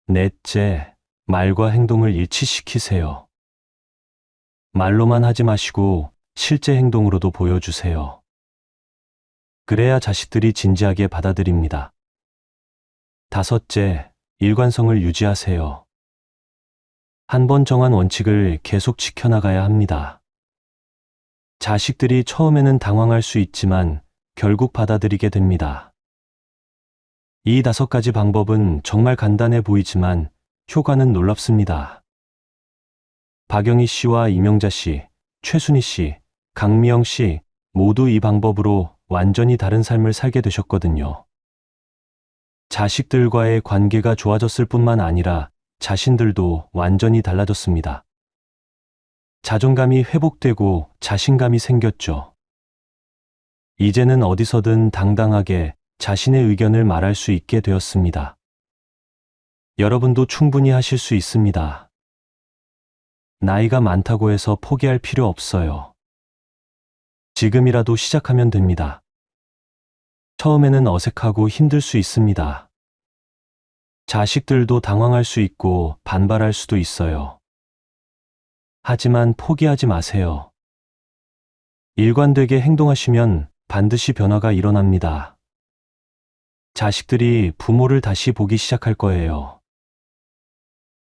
넷째, 말과 행동을 일치시키세요. 말로만 하지 마시고 실제 행동으로도 보여주세요. 그래야 자식들이 진지하게 받아들입니다. 다섯째, 일관성을 유지하세요. 한 번 정한 원칙을 계속 지켜나가야 합니다. 자식들이 처음에는 당황할 수 있지만 결국 받아들이게 됩니다. 이 5가지 방법은 정말 간단해 보이지만 효과는 놀랍습니다. 박영희 씨와 이명자 씨, 최순희 씨, 강미영 씨 모두 이 방법으로 완전히 다른 삶을 살게 되셨거든요. 자식들과의 관계가 좋아졌을 뿐만 아니라 자신들도 완전히 달라졌습니다. 자존감이 회복되고 자신감이 생겼죠. 이제는 어디서든 당당하게 자신의 의견을 말할 수 있게 되었습니다. 여러분도 충분히 하실 수 있습니다. 나이가 많다고 해서 포기할 필요 없어요. 지금이라도 시작하면 됩니다. 처음에는 어색하고 힘들 수 있습니다. 자식들도 당황할 수 있고 반발할 수도 있어요. 하지만 포기하지 마세요. 일관되게 행동하시면 반드시 변화가 일어납니다. 자식들이 부모를 다시 보기 시작할 거예요.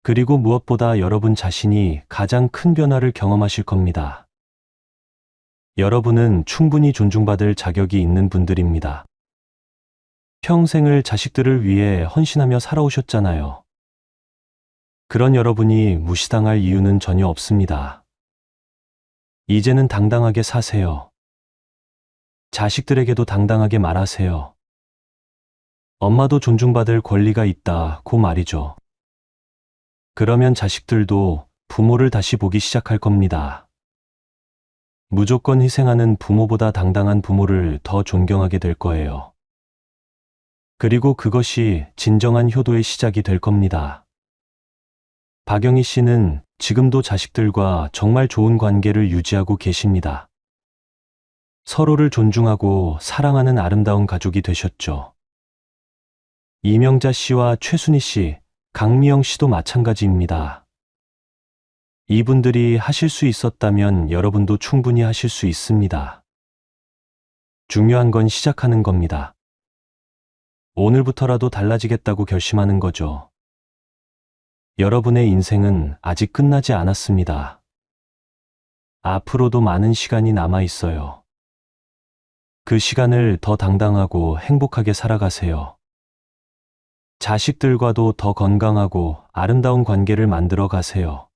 그리고 무엇보다 여러분 자신이 가장 큰 변화를 경험하실 겁니다. 여러분은 충분히 존중받을 자격이 있는 분들입니다. 평생을 자식들을 위해 헌신하며 살아오셨잖아요. 그런 여러분이 무시당할 이유는 전혀 없습니다. 이제는 당당하게 사세요. 자식들에게도 당당하게 말하세요. 엄마도 존중받을 권리가 있다고 말이죠. 그러면 자식들도 부모를 다시 보기 시작할 겁니다. 무조건 희생하는 부모보다 당당한 부모를 더 존경하게 될 거예요. 그리고 그것이 진정한 효도의 시작이 될 겁니다. 박영희 씨는 지금도 자식들과 정말 좋은 관계를 유지하고 계십니다. 서로를 존중하고 사랑하는 아름다운 가족이 되셨죠. 이명자 씨와 최순희 씨, 강미영 씨도 마찬가지입니다. 이분들이 하실 수 있었다면 여러분도 충분히 하실 수 있습니다. 중요한 건 시작하는 겁니다. 오늘부터라도 달라지겠다고 결심하는 거죠. 여러분의 인생은 아직 끝나지 않았습니다. 앞으로도 많은 시간이 남아 있어요. 그 시간을 더 당당하고 행복하게 살아가세요. 자식들과도 더 건강하고 아름다운 관계를 만들어 가세요.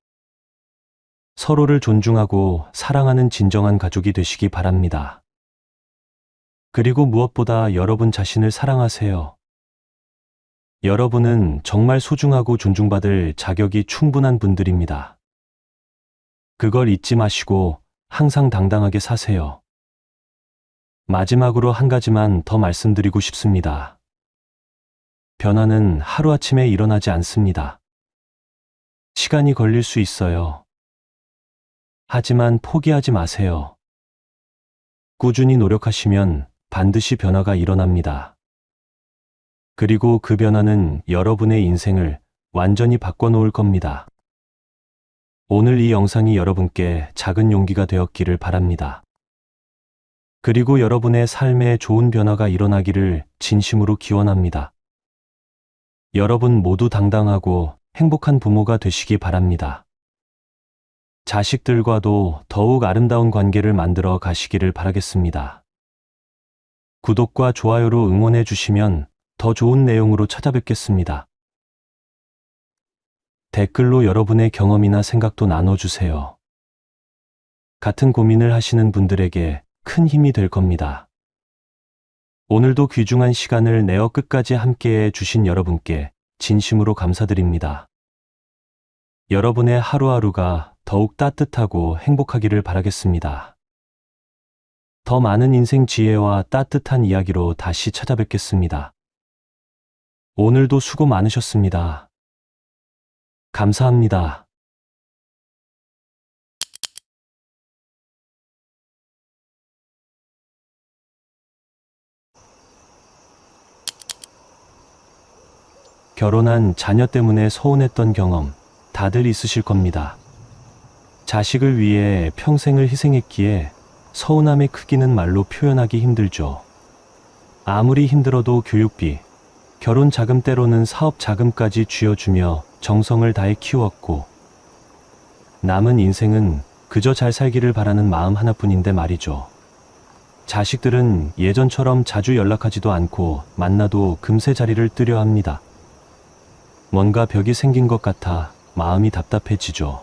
서로를 존중하고 사랑하는 진정한 가족이 되시기 바랍니다. 그리고 무엇보다 여러분 자신을 사랑하세요. 여러분은 정말 소중하고 존중받을 자격이 충분한 분들입니다. 그걸 잊지 마시고 항상 당당하게 사세요. 마지막으로 한 가지만 더 말씀드리고 싶습니다. 변화는 하루아침에 일어나지 않습니다. 시간이 걸릴 수 있어요. 하지만 포기하지 마세요. 꾸준히 노력하시면 반드시 변화가 일어납니다. 그리고 그 변화는 여러분의 인생을 완전히 바꿔놓을 겁니다. 오늘 이 영상이 여러분께 작은 용기가 되었기를 바랍니다. 그리고 여러분의 삶에 좋은 변화가 일어나기를 진심으로 기원합니다. 여러분 모두 당당하고 행복한 부모가 되시기 바랍니다. 자식들과도 더욱 아름다운 관계를 만들어 가시기를 바라겠습니다. 구독과 좋아요로 응원해 주시면 더 좋은 내용으로 찾아뵙겠습니다. 댓글로 여러분의 경험이나 생각도 나눠주세요. 같은 고민을 하시는 분들에게 큰 힘이 될 겁니다. 오늘도 귀중한 시간을 내어 끝까지 함께해 주신 여러분께 진심으로 감사드립니다. 여러분의 하루하루가 더욱 따뜻하고 행복하기를 바라겠습니다. 더 많은 인생 지혜와 따뜻한 이야기로 다시 찾아뵙겠습니다. 오늘도 수고 많으셨습니다. 감사합니다. 결혼한 자녀 때문에 서운했던 경험 다들 있으실 겁니다. 자식을 위해 평생을 희생했기에 서운함의 크기는 말로 표현하기 힘들죠. 아무리 힘들어도 교육비, 결혼 자금 때로는 사업 자금까지 쥐어주며 정성을 다해 키웠고 남은 인생은 그저 잘 살기를 바라는 마음 하나뿐인데 말이죠. 자식들은 예전처럼 자주 연락하지도 않고 만나도 금세 자리를 뜨려 합니다. 뭔가 벽이 생긴 것 같아 마음이 답답해지죠.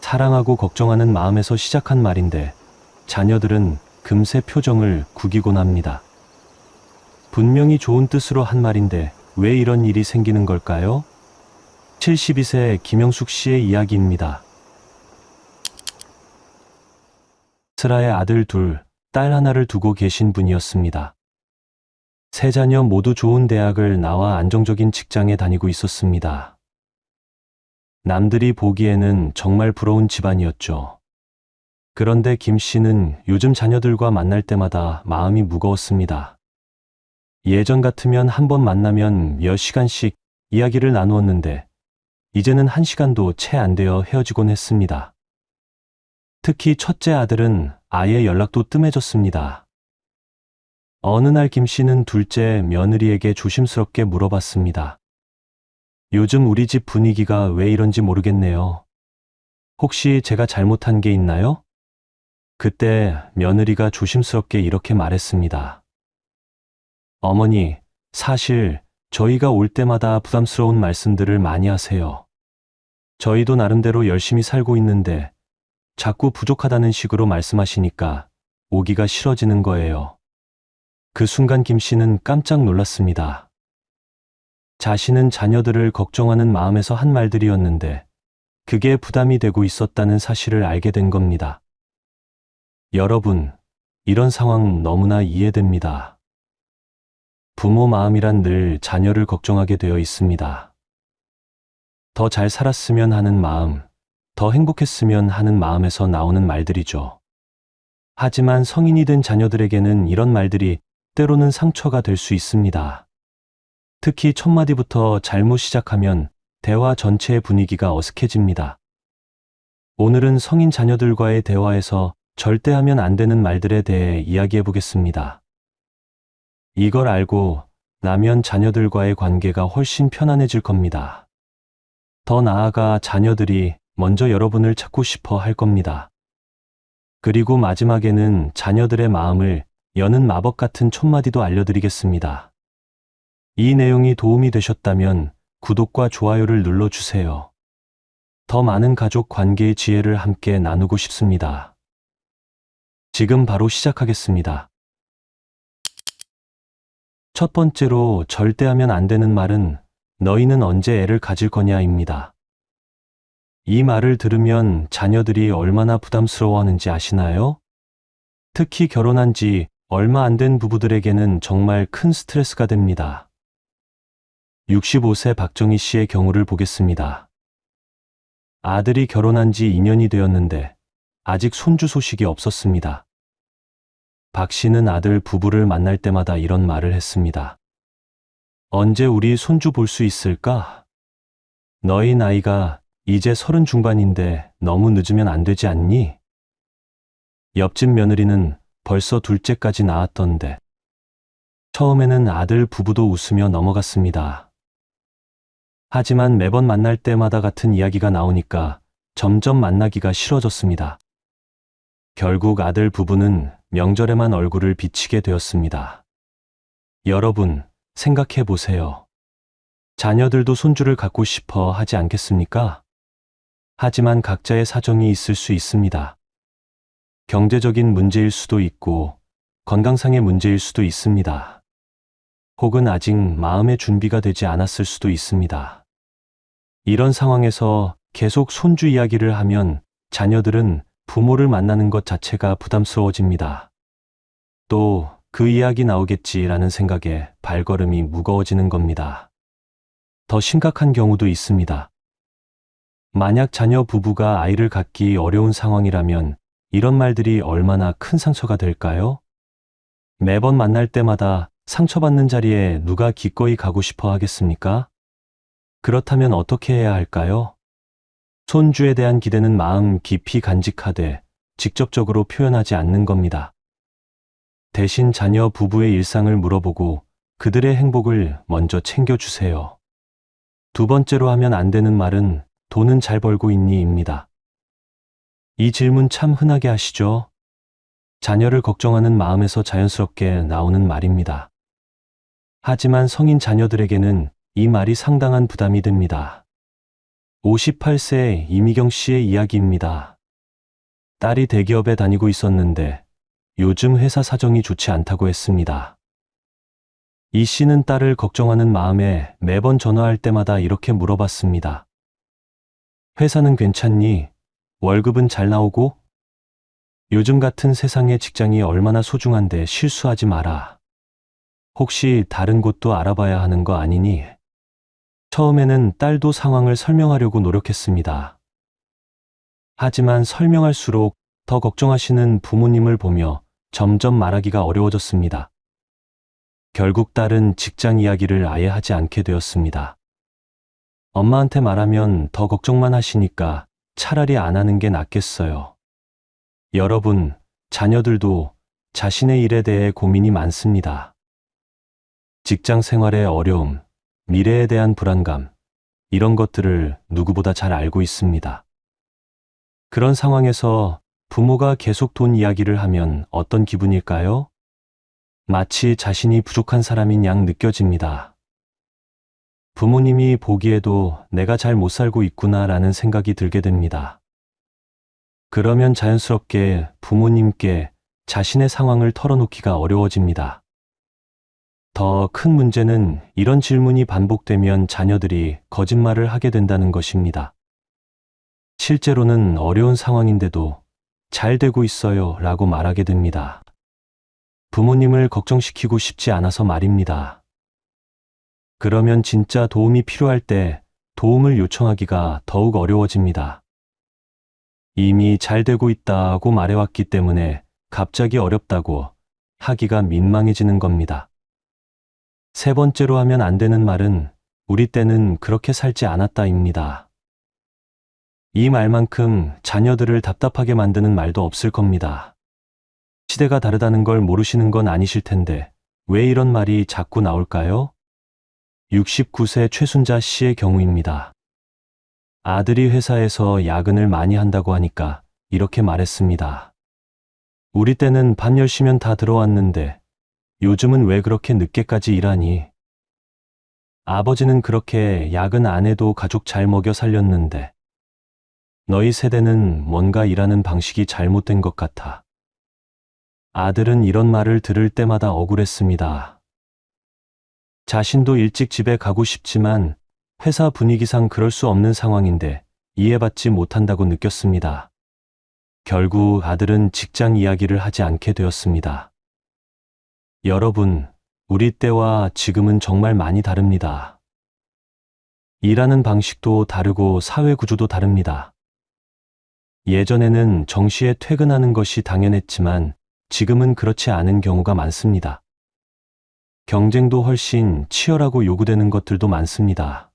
사랑하고 걱정하는 마음에서 시작한 말인데 자녀들은 금세 표정을 구기곤 합니다. 분명히 좋은 뜻으로 한 말인데 왜 이런 일이 생기는 걸까요? 72세 김영숙 씨의 이야기입니다. 슬아의 아들 둘, 딸 하나를 두고 계신 분이었습니다. 세 자녀 모두 좋은 대학을 나와 안정적인 직장에 다니고 있었습니다. 남들이 보기에는 정말 부러운 집안이었죠. 그런데 김 씨는 요즘 자녀들과 만날 때마다 마음이 무거웠습니다. 예전 같으면 한 번 만나면 몇 시간씩 이야기를 나누었는데 이제는 1시간도 채 안 되어 헤어지곤 했습니다. 특히 첫째 아들은 아예 연락도 뜸해졌습니다. 어느 날 김 씨는 둘째 며느리에게 조심스럽게 물어봤습니다. 요즘 우리 집 분위기가 왜 이런지 모르겠네요. 혹시 제가 잘못한 게 있나요? 그때 며느리가 조심스럽게 이렇게 말했습니다. 어머니, 사실 저희가 올 때마다 부담스러운 말씀들을 많이 하세요. 저희도 나름대로 열심히 살고 있는데 자꾸 부족하다는 식으로 말씀하시니까 오기가 싫어지는 거예요. 그 순간 김 씨는 깜짝 놀랐습니다. 자신은 자녀들을 걱정하는 마음에서 한 말들이었는데 그게 부담이 되고 있었다는 사실을 알게 된 겁니다. 여러분, 이런 상황 너무나 이해됩니다. 부모 마음이란 늘 자녀를 걱정하게 되어 있습니다. 더 잘 살았으면 하는 마음, 더 행복했으면 하는 마음에서 나오는 말들이죠. 하지만 성인이 된 자녀들에게는 이런 말들이 때로는 상처가 될 수 있습니다. 특히 첫 마디부터 잘못 시작하면 대화 전체의 분위기가 어색해집니다. 오늘은 성인 자녀들과의 대화에서 절대 하면 안 되는 말들에 대해 이야기해 보겠습니다. 이걸 알고 나면 자녀들과의 관계가 훨씬 편안해질 겁니다. 더 나아가 자녀들이 먼저 여러분을 찾고 싶어 할 겁니다. 그리고 마지막에는 자녀들의 마음을 여는 마법 같은 촌마디도 알려드리겠습니다. 이 내용이 도움이 되셨다면 구독과 좋아요를 눌러주세요. 더 많은 가족 관계의 지혜를 함께 나누고 싶습니다. 지금 바로 시작하겠습니다. 첫 번째로 절대 하면 안 되는 말은 너희는 언제 애를 가질 거냐입니다. 이 말을 들으면 자녀들이 얼마나 부담스러워하는지 아시나요? 특히 결혼한 지 얼마 안 된 부부들에게는 정말 큰 스트레스가 됩니다. 65세 박정희 씨의 경우를 보겠습니다. 아들이 결혼한 지 2년이 되었는데 아직 손주 소식이 없었습니다. 박 씨는 아들 부부를 만날 때마다 이런 말을 했습니다. 언제 우리 손주 볼 수 있을까? 너희 나이가 이제 30 중반인데 너무 늦으면 안 되지 않니? 옆집 며느리는 벌써 둘째까지 낳았던데. 처음에는 아들 부부도 웃으며 넘어갔습니다. 하지만 매번 만날 때마다 같은 이야기가 나오니까 점점 만나기가 싫어졌습니다. 결국 아들 부부는 명절에만 얼굴을 비치게 되었습니다. 여러분, 생각해 보세요. 자녀들도 손주를 갖고 싶어 하지 않겠습니까? 하지만 각자의 사정이 있을 수 있습니다. 경제적인 문제일 수도 있고 건강상의 문제일 수도 있습니다. 혹은 아직 마음의 준비가 되지 않았을 수도 있습니다. 이런 상황에서 계속 손주 이야기를 하면 자녀들은 부모를 만나는 것 자체가 부담스러워집니다. 또 그 이야기 나오겠지라는 생각에 발걸음이 무거워지는 겁니다. 더 심각한 경우도 있습니다. 만약 자녀 부부가 아이를 갖기 어려운 상황이라면 이런 말들이 얼마나 큰 상처가 될까요? 매번 만날 때마다 상처받는 자리에 누가 기꺼이 가고 싶어 하겠습니까? 그렇다면 어떻게 해야 할까요? 손주에 대한 기대는 마음 깊이 간직하되 직접적으로 표현하지 않는 겁니다. 대신 자녀 부부의 일상을 물어보고 그들의 행복을 먼저 챙겨주세요. 두 번째로 하면 안 되는 말은 돈은 잘 벌고 있니?입니다. 이 질문 참 흔하게 하시죠? 자녀를 걱정하는 마음에서 자연스럽게 나오는 말입니다. 하지만 성인 자녀들에게는 이 말이 상당한 부담이 됩니다. 58세 이미경 씨의 이야기입니다. 딸이 대기업에 다니고 있었는데 요즘 회사 사정이 좋지 않다고 했습니다. 이 씨는 딸을 걱정하는 마음에 매번 전화할 때마다 이렇게 물어봤습니다. 회사는 괜찮니? 월급은 잘 나오고? 요즘 같은 세상에 직장이 얼마나 소중한데 실수하지 마라. 혹시 다른 곳도 알아봐야 하는 거 아니니? 처음에는 딸도 상황을 설명하려고 노력했습니다. 하지만 설명할수록 더 걱정하시는 부모님을 보며 점점 말하기가 어려워졌습니다. 결국 딸은 직장 이야기를 아예 하지 않게 되었습니다. 엄마한테 말하면 더 걱정만 하시니까 차라리 안 하는 게 낫겠어요. 여러분, 자녀들도 자신의 일에 대해 고민이 많습니다. 직장 생활의 어려움, 미래에 대한 불안감, 이런 것들을 누구보다 잘 알고 있습니다. 그런 상황에서 부모가 계속 돈 이야기를 하면 어떤 기분일까요? 마치 자신이 부족한 사람인 양 느껴집니다. 부모님이 보기에도 내가 잘 못 살고 있구나라는 생각이 들게 됩니다. 그러면 자연스럽게 부모님께 자신의 상황을 털어놓기가 어려워집니다. 더 큰 문제는 이런 질문이 반복되면 자녀들이 거짓말을 하게 된다는 것입니다. 실제로는 어려운 상황인데도 잘 되고 있어요 라고 말하게 됩니다. 부모님을 걱정시키고 싶지 않아서 말입니다. 그러면 진짜 도움이 필요할 때 도움을 요청하기가 더욱 어려워집니다. 이미 잘 되고 있다고 말해왔기 때문에 갑자기 어렵다고 하기가 민망해지는 겁니다. 세 번째로 하면 안 되는 말은 우리 때는 그렇게 살지 않았다입니다. 이 말만큼 자녀들을 답답하게 만드는 말도 없을 겁니다. 시대가 다르다는 걸 모르시는 건 아니실 텐데 왜 이런 말이 자꾸 나올까요? 69세 최순자 씨의 경우입니다. 아들이 회사에서 야근을 많이 한다고 하니까 이렇게 말했습니다. 우리 때는 밤 10시면 다 들어왔는데 요즘은 왜 그렇게 늦게까지 일하니? 아버지는 그렇게 야근 안 해도 가족 잘 먹여 살렸는데 너희 세대는 뭔가 일하는 방식이 잘못된 것 같아. 아들은 이런 말을 들을 때마다 억울했습니다. 자신도 일찍 집에 가고 싶지만 회사 분위기상 그럴 수 없는 상황인데 이해받지 못한다고 느꼈습니다. 결국 아들은 직장 이야기를 하지 않게 되었습니다. 여러분, 우리 때와 지금은 정말 많이 다릅니다. 일하는 방식도 다르고 사회 구조도 다릅니다. 예전에는 정시에 퇴근하는 것이 당연했지만 지금은 그렇지 않은 경우가 많습니다. 경쟁도 훨씬 치열하고 요구되는 것들도 많습니다.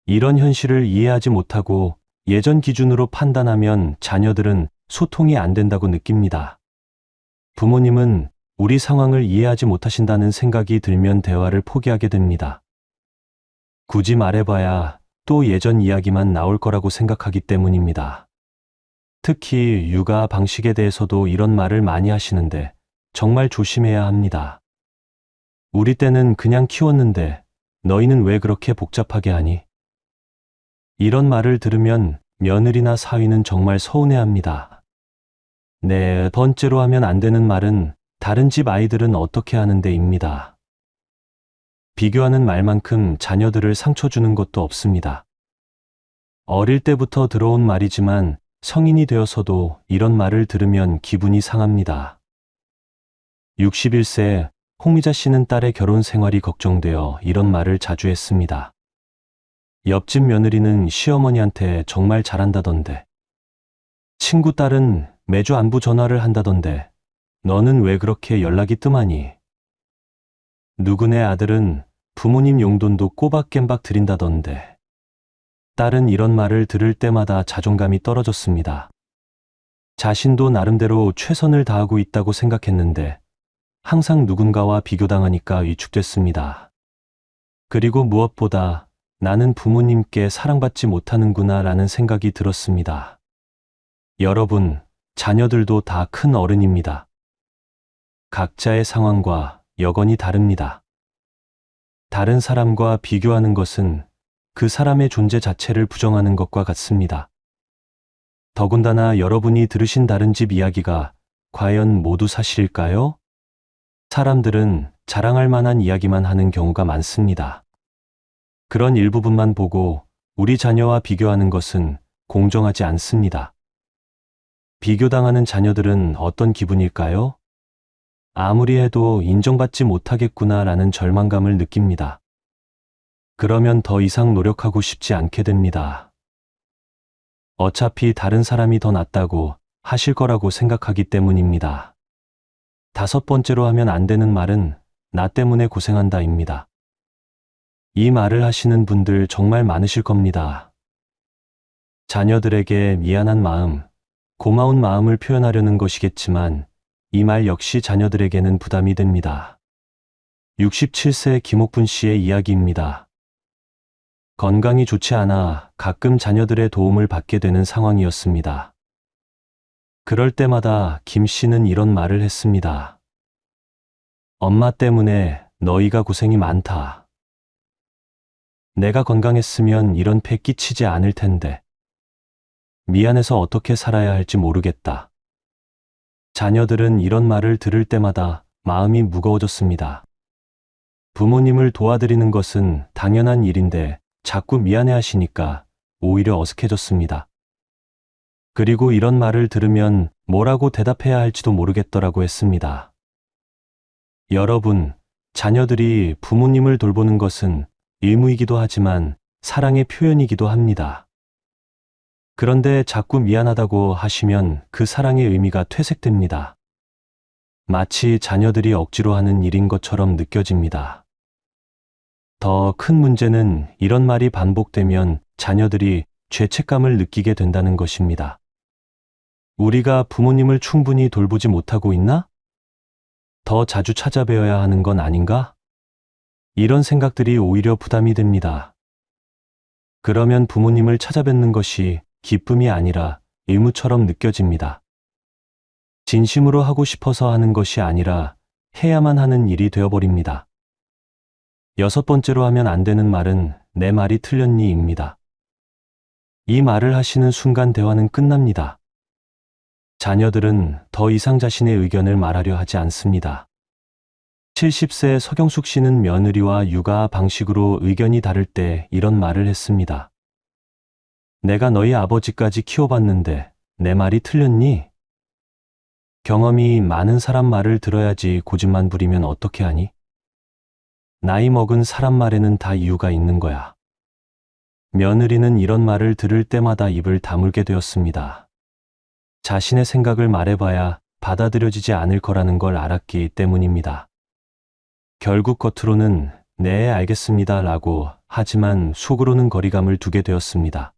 이런 현실을 이해하지 못하고 예전 기준으로 판단하면 자녀들은 소통이 안 된다고 느낍니다. 부모님은 우리 상황을 이해하지 못하신다는 생각이 들면 대화를 포기하게 됩니다. 굳이 말해봐야 또 예전 이야기만 나올 거라고 생각하기 때문입니다. 특히 육아 방식에 대해서도 이런 말을 많이 하시는데 정말 조심해야 합니다. 우리 때는 그냥 키웠는데 너희는 왜 그렇게 복잡하게 하니? 이런 말을 들으면 며느리나 사위는 정말 서운해합니다. 네 번째로 하면 안 되는 말은 다른 집 아이들은 어떻게 하는데입니다. 비교하는 말만큼 자녀들을 상처 주는 것도 없습니다. 어릴 때부터 들어온 말이지만 성인이 되어서도 이런 말을 들으면 기분이 상합니다. 61세 홍미자 씨는 딸의 결혼 생활이 걱정되어 이런 말을 자주 했습니다. 옆집 며느리는 시어머니한테 정말 잘한다던데. 친구 딸은 매주 안부 전화를 한다던데. 너는 왜 그렇게 연락이 뜸하니? 누구네 아들은 부모님 용돈도 꼬박깸박 드린다던데. 딸은 이런 말을 들을 때마다 자존감이 떨어졌습니다. 자신도 나름대로 최선을 다하고 있다고 생각했는데 항상 누군가와 비교당하니까 위축됐습니다. 그리고 무엇보다 나는 부모님께 사랑받지 못하는구나 라는 생각이 들었습니다. 여러분, 자녀들도 다 큰 어른입니다. 각자의 상황과 여건이 다릅니다. 다른 사람과 비교하는 것은 그 사람의 존재 자체를 부정하는 것과 같습니다. 더군다나 여러분이 들으신 다른 집 이야기가 과연 모두 사실일까요? 사람들은 자랑할 만한 이야기만 하는 경우가 많습니다. 그런 일부분만 보고 우리 자녀와 비교하는 것은 공정하지 않습니다. 비교당하는 자녀들은 어떤 기분일까요? 아무리 해도 인정받지 못하겠구나라는 절망감을 느낍니다. 그러면 더 이상 노력하고 싶지 않게 됩니다. 어차피 다른 사람이 더 낫다고 하실 거라고 생각하기 때문입니다. 5번째로 하면 안 되는 말은 나 때문에 고생한다입니다. 이 말을 하시는 분들 정말 많으실 겁니다. 자녀들에게 미안한 마음, 고마운 마음을 표현하려는 것이겠지만 이 말 역시 자녀들에게는 부담이 됩니다. 67세 김옥분 씨의 이야기입니다. 건강이 좋지 않아 가끔 자녀들의 도움을 받게 되는 상황이었습니다. 그럴 때마다 김 씨는 이런 말을 했습니다. 엄마 때문에 너희가 고생이 많다. 내가 건강했으면 이런 폐 끼치지 않을 텐데. 미안해서 어떻게 살아야 할지 모르겠다. 자녀들은 이런 말을 들을 때마다 마음이 무거워졌습니다. 부모님을 도와드리는 것은 당연한 일인데 자꾸 미안해 하시니까 오히려 어색해졌습니다. 그리고 이런 말을 들으면 뭐라고 대답해야 할지도 모르겠더라고 했습니다. 여러분, 자녀들이 부모님을 돌보는 것은 의무이기도 하지만 사랑의 표현이기도 합니다. 그런데 자꾸 미안하다고 하시면 그 사랑의 의미가 퇴색됩니다. 마치 자녀들이 억지로 하는 일인 것처럼 느껴집니다. 더 큰 문제는 이런 말이 반복되면 자녀들이 죄책감을 느끼게 된다는 것입니다. 우리가 부모님을 충분히 돌보지 못하고 있나? 더 자주 찾아뵈어야 하는 건 아닌가? 이런 생각들이 오히려 부담이 됩니다. 그러면 부모님을 찾아뵙는 것이 기쁨이 아니라 의무처럼 느껴집니다. 진심으로 하고 싶어서 하는 것이 아니라 해야만 하는 일이 되어버립니다. 6번째로 하면 안 되는 말은 내 말이 틀렸니입니다. 이 말을 하시는 순간 대화는 끝납니다. 자녀들은 더 이상 자신의 의견을 말하려 하지 않습니다. 70세 서경숙 씨는 며느리와 육아 방식으로 의견이 다를 때 이런 말을 했습니다. 내가 너희 아버지까지 키워봤는데 내 말이 틀렸니? 경험이 많은 사람 말을 들어야지 고집만 부리면 어떻게 하니? 나이 먹은 사람 말에는 다 이유가 있는 거야. 며느리는 이런 말을 들을 때마다 입을 다물게 되었습니다. 자신의 생각을 말해봐야 받아들여지지 않을 거라는 걸 알았기 때문입니다. 결국 겉으로는 네, 알겠습니다 라고 하지만 속으로는 거리감을 두게 되었습니다.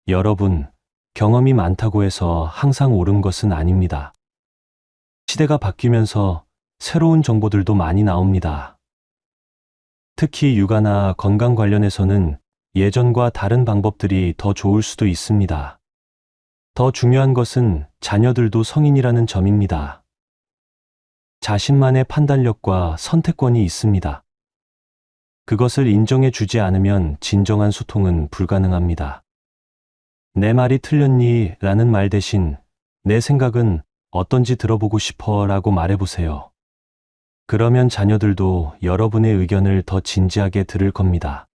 여러분, 경험이 많다고 해서 항상 옳은 것은 아닙니다. 시대가 바뀌면서 새로운 정보들도 많이 나옵니다. 특히 육아나 건강 관련해서는 예전과 다른 방법들이 더 좋을 수도 있습니다. 더 중요한 것은 자녀들도 성인이라는 점입니다. 자신만의 판단력과 선택권이 있습니다. 그것을 인정해 주지 않으면 진정한 소통은 불가능합니다. 내 말이 틀렸니? 라는 말 대신 내 생각은 어떤지 들어보고 싶어 라고 말해보세요. 그러면 자녀들도 여러분의 의견을 더 진지하게 들을 겁니다.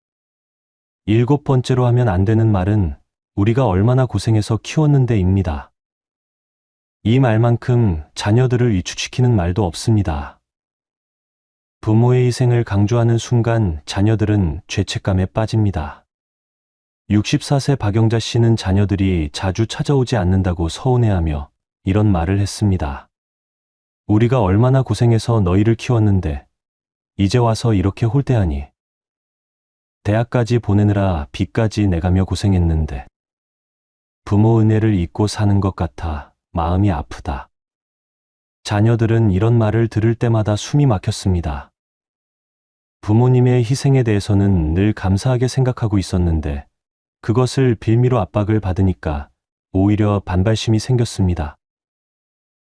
7번째로 하면 안 되는 말은 우리가 얼마나 고생해서 키웠는데입니다. 이 말만큼 자녀들을 위축시키는 말도 없습니다. 부모의 희생을 강조하는 순간 자녀들은 죄책감에 빠집니다. 64세 박영자 씨는 자녀들이 자주 찾아오지 않는다고 서운해하며 이런 말을 했습니다. 우리가 얼마나 고생해서 너희를 키웠는데 이제 와서 이렇게 홀대하니. 대학까지 보내느라 빚까지 내가며 고생했는데 부모 은혜를 잊고 사는 것 같아 마음이 아프다. 자녀들은 이런 말을 들을 때마다 숨이 막혔습니다. 부모님의 희생에 대해서는 늘 감사하게 생각하고 있었는데 그것을 빌미로 압박을 받으니까 오히려 반발심이 생겼습니다.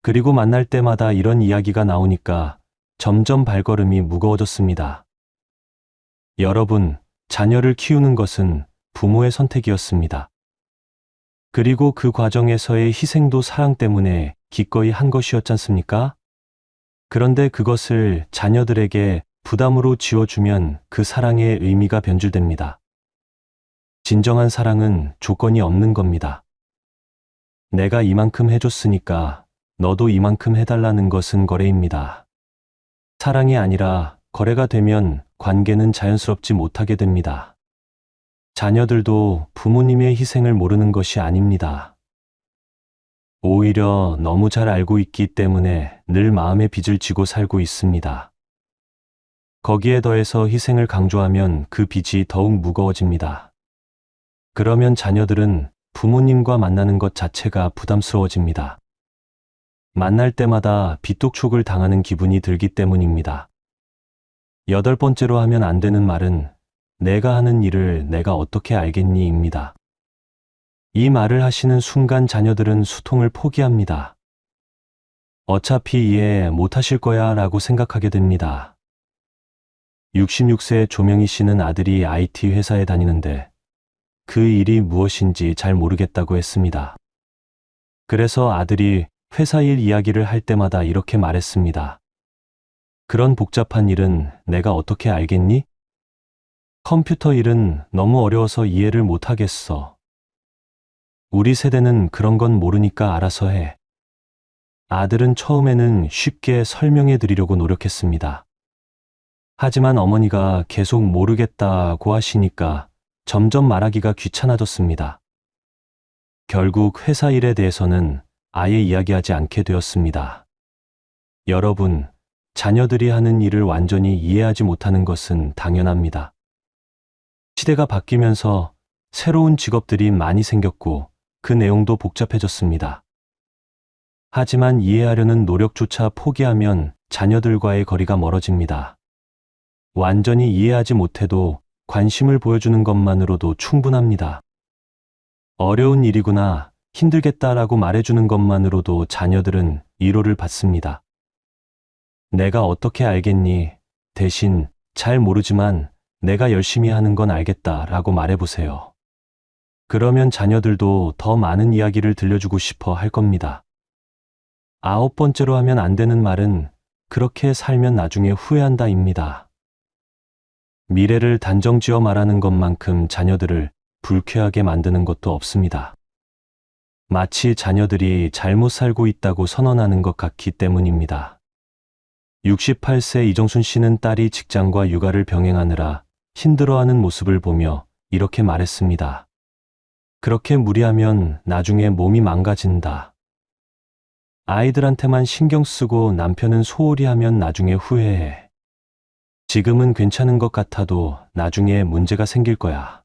그리고 만날 때마다 이런 이야기가 나오니까 점점 발걸음이 무거워졌습니다. 여러분, 자녀를 키우는 것은 부모의 선택이었습니다. 그리고 그 과정에서의 희생도 사랑 때문에 기꺼이 한 것이었지 않습니까? 그런데 그것을 자녀들에게 부담으로 지워주면 그 사랑의 의미가 변질됩니다. 진정한 사랑은 조건이 없는 겁니다. 내가 이만큼 해줬으니까 너도 이만큼 해달라는 것은 거래입니다. 사랑이 아니라 거래가 되면 관계는 자연스럽지 못하게 됩니다. 자녀들도 부모님의 희생을 모르는 것이 아닙니다. 오히려 너무 잘 알고 있기 때문에 늘 마음의 빚을 지고 살고 있습니다. 거기에 더해서 희생을 강조하면 그 빚이 더욱 무거워집니다. 그러면 자녀들은 부모님과 만나는 것 자체가 부담스러워집니다. 만날 때마다 빚독촉을 당하는 기분이 들기 때문입니다. 8번째로 하면 안 되는 말은 내가 하는 일을 내가 어떻게 알겠니?입니다. 이 말을 하시는 순간 자녀들은 수통을 포기합니다. 어차피 이해 못하실 거야 라고 생각하게 됩니다. 66세 조명희 씨는 아들이 IT 회사에 다니는데 그 일이 무엇인지 잘 모르겠다고 했습니다. 그래서 아들이 회사 일 이야기를 할 때마다 이렇게 말했습니다. 그런 복잡한 일은 내가 어떻게 알겠니? 컴퓨터 일은 너무 어려워서 이해를 못하겠어. 우리 세대는 그런 건 모르니까 알아서 해. 아들은 처음에는 쉽게 설명해 드리려고 노력했습니다. 하지만 어머니가 계속 모르겠다고 하시니까 점점 말하기가 귀찮아졌습니다. 결국 회사 일에 대해서는 아예 이야기하지 않게 되었습니다. 여러분, 자녀들이 하는 일을 완전히 이해하지 못하는 것은 당연합니다. 시대가 바뀌면서 새로운 직업들이 많이 생겼고 그 내용도 복잡해졌습니다. 하지만 이해하려는 노력조차 포기하면 자녀들과의 거리가 멀어집니다. 완전히 이해하지 못해도 관심을 보여주는 것만으로도 충분합니다. 어려운 일이구나, 힘들겠다라고 말해주는 것만으로도 자녀들은 위로를 받습니다. 내가 어떻게 알겠니? 대신 잘 모르지만 내가 열심히 하는 건 알겠다라고 말해보세요. 그러면 자녀들도 더 많은 이야기를 들려주고 싶어 할 겁니다. 9번째로 하면 안 되는 말은 그렇게 살면 나중에 후회한다입니다. 미래를 단정지어 말하는 것만큼 자녀들을 불쾌하게 만드는 것도 없습니다. 마치 자녀들이 잘못 살고 있다고 선언하는 것 같기 때문입니다. 68세 이정순 씨는 딸이 직장과 육아를 병행하느라 힘들어하는 모습을 보며 이렇게 말했습니다. 그렇게 무리하면 나중에 몸이 망가진다. 아이들한테만 신경 쓰고 남편은 소홀히 하면 나중에 후회해. 지금은 괜찮은 것 같아도 나중에 문제가 생길 거야.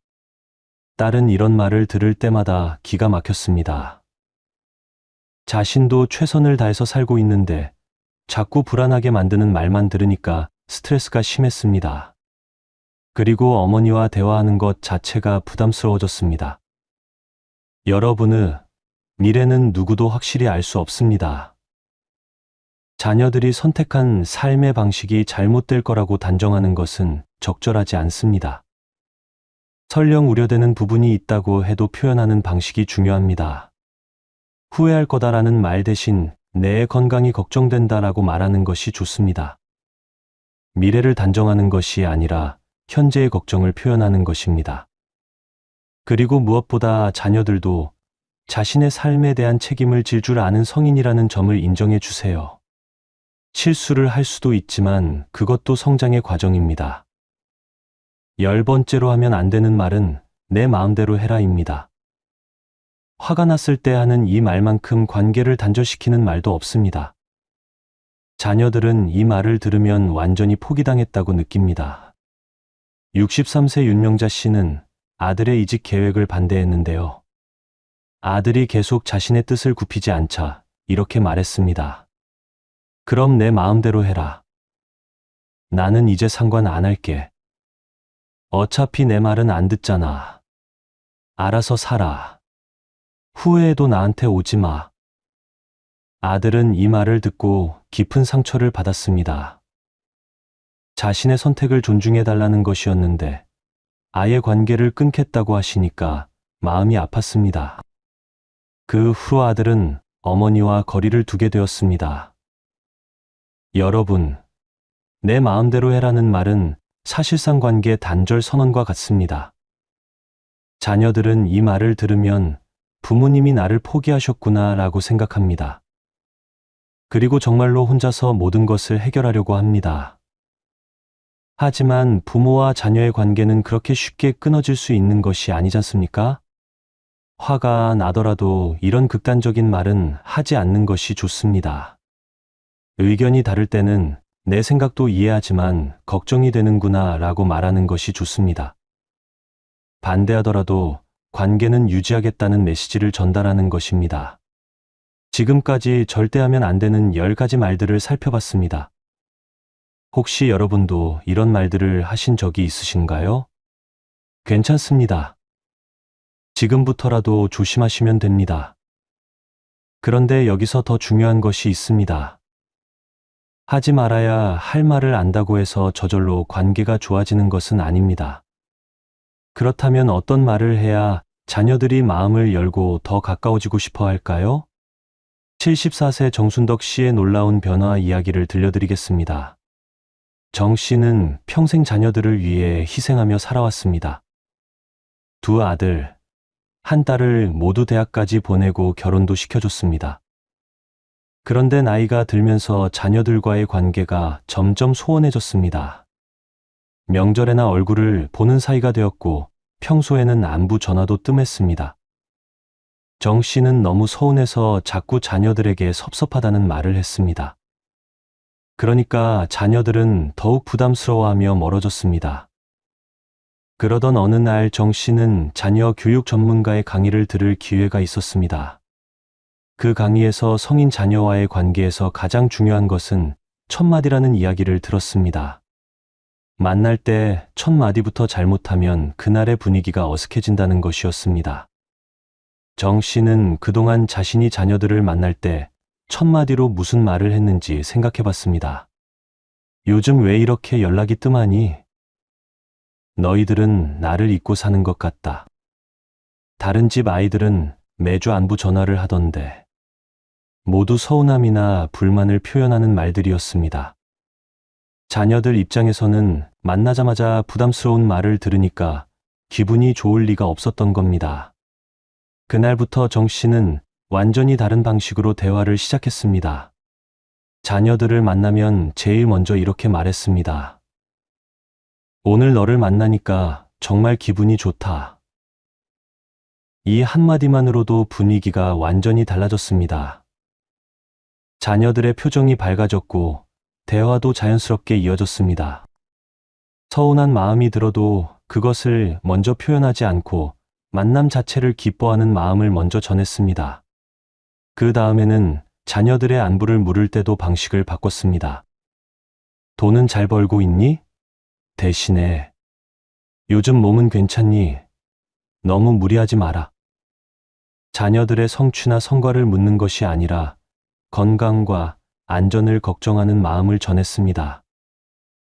딸은 이런 말을 들을 때마다 기가 막혔습니다. 자신도 최선을 다해서 살고 있는데 자꾸 불안하게 만드는 말만 들으니까 스트레스가 심했습니다. 그리고 어머니와 대화하는 것 자체가 부담스러워졌습니다. 여러분의 미래는 누구도 확실히 알 수 없습니다. 자녀들이 선택한 삶의 방식이 잘못될 거라고 단정하는 것은 적절하지 않습니다. 설령 우려되는 부분이 있다고 해도 표현하는 방식이 중요합니다. 후회할 거다라는 말 대신 내 건강이 걱정된다라고 말하는 것이 좋습니다. 미래를 단정하는 것이 아니라 현재의 걱정을 표현하는 것입니다. 그리고 무엇보다 자녀들도 자신의 삶에 대한 책임을 질 줄 아는 성인이라는 점을 인정해 주세요. 실수를 할 수도 있지만 그것도 성장의 과정입니다. 10번째로 하면 안 되는 말은 내 마음대로 해라입니다. 화가 났을 때 하는 이 말만큼 관계를 단절시키는 말도 없습니다. 자녀들은 이 말을 들으면 완전히 포기당했다고 느낍니다. 63세 윤명자 씨는 아들의 이직 계획을 반대했는데요. 아들이 계속 자신의 뜻을 굽히지 않자 이렇게 말했습니다. 그럼 내 마음대로 해라. 나는 이제 상관 안 할게. 어차피 내 말은 안 듣잖아. 알아서 살아. 후회해도 나한테 오지 마. 아들은 이 말을 듣고 깊은 상처를 받았습니다. 자신의 선택을 존중해달라는 것이었는데 아예 관계를 끊겠다고 하시니까 마음이 아팠습니다. 그 후로 아들은 어머니와 거리를 두게 되었습니다. 여러분, 내 마음대로 해라는 말은 사실상 관계 단절 선언과 같습니다. 자녀들은 이 말을 들으면 부모님이 나를 포기하셨구나 라고 생각합니다. 그리고 정말로 혼자서 모든 것을 해결하려고 합니다. 하지만 부모와 자녀의 관계는 그렇게 쉽게 끊어질 수 있는 것이 아니지 않습니까? 화가 나더라도 이런 극단적인 말은 하지 않는 것이 좋습니다. 의견이 다를 때는 내 생각도 이해하지만 걱정이 되는구나 라고 말하는 것이 좋습니다. 반대하더라도 관계는 유지하겠다는 메시지를 전달하는 것입니다. 지금까지 절대 하면 안 되는 10가지 말들을 살펴봤습니다. 혹시 여러분도 이런 말들을 하신 적이 있으신가요? 괜찮습니다. 지금부터라도 조심하시면 됩니다. 그런데 여기서 더 중요한 것이 있습니다. 하지 말아야 할 말을 안다고 해서 저절로 관계가 좋아지는 것은 아닙니다. 그렇다면 어떤 말을 해야 자녀들이 마음을 열고 더 가까워지고 싶어 할까요? 74세 정순덕 씨의 놀라운 변화 이야기를 들려드리겠습니다. 정 씨는 평생 자녀들을 위해 희생하며 살아왔습니다. 두 아들, 한 딸을 모두 대학까지 보내고 결혼도 시켜줬습니다. 그런데 나이가 들면서 자녀들과의 관계가 점점 소원해졌습니다. 명절에나 얼굴을 보는 사이가 되었고 평소에는 안부 전화도 뜸했습니다. 정 씨는 너무 서운해서 자꾸 자녀들에게 섭섭하다는 말을 했습니다. 그러니까 자녀들은 더욱 부담스러워하며 멀어졌습니다. 그러던 어느 날 정 씨는 자녀 교육 전문가의 강의를 들을 기회가 있었습니다. 그 강의에서 성인 자녀와의 관계에서 가장 중요한 것은 첫 마디라는 이야기를 들었습니다. 만날 때 첫 마디부터 잘못하면 그날의 분위기가 어색해진다는 것이었습니다. 정 씨는 그동안 자신이 자녀들을 만날 때 첫 마디로 무슨 말을 했는지 생각해 봤습니다. 요즘 왜 이렇게 연락이 뜸하니? 너희들은 나를 잊고 사는 것 같다. 다른 집 아이들은 매주 안부 전화를 하던데. 모두 서운함이나 불만을 표현하는 말들이었습니다. 자녀들 입장에서는 만나자마자 부담스러운 말을 들으니까 기분이 좋을 리가 없었던 겁니다. 그날부터 정 씨는 완전히 다른 방식으로 대화를 시작했습니다. 자녀들을 만나면 제일 먼저 이렇게 말했습니다. 오늘 너를 만나니까 정말 기분이 좋다. 이 한마디만으로도 분위기가 완전히 달라졌습니다. 자녀들의 표정이 밝아졌고 대화도 자연스럽게 이어졌습니다. 서운한 마음이 들어도 그것을 먼저 표현하지 않고 만남 자체를 기뻐하는 마음을 먼저 전했습니다. 그 다음에는 자녀들의 안부를 물을 때도 방식을 바꿨습니다. 돈은 잘 벌고 있니? 대신에 요즘 몸은 괜찮니? 너무 무리하지 마라. 자녀들의 성취나 성과를 묻는 것이 아니라 건강과 안전을 걱정하는 마음을 전했습니다.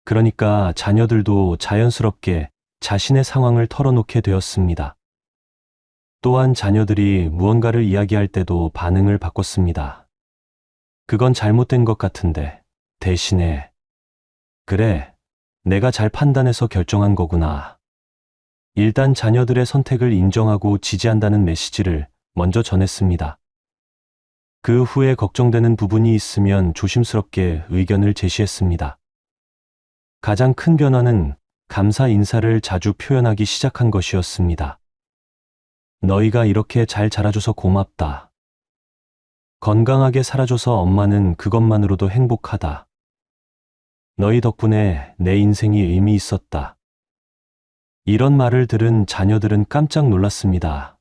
그러니까 자녀들도 자연스럽게 자신의 상황을 털어놓게 되었습니다. 또한 자녀들이 무언가를 이야기할 때도 반응을 바꿨습니다. 그건 잘못된 것 같은데 대신에 그래, 내가 잘 판단해서 결정한 거구나. 일단 자녀들의 선택을 인정하고 지지한다는 메시지를 먼저 전했습니다. 그 후에 걱정되는 부분이 있으면 조심스럽게 의견을 제시했습니다. 가장 큰 변화는 감사 인사를 자주 표현하기 시작한 것이었습니다. 너희가 이렇게 잘 자라줘서 고맙다. 건강하게 살아줘서 엄마는 그것만으로도 행복하다. 너희 덕분에 내 인생이 의미 있었다. 이런 말을 들은 자녀들은 깜짝 놀랐습니다.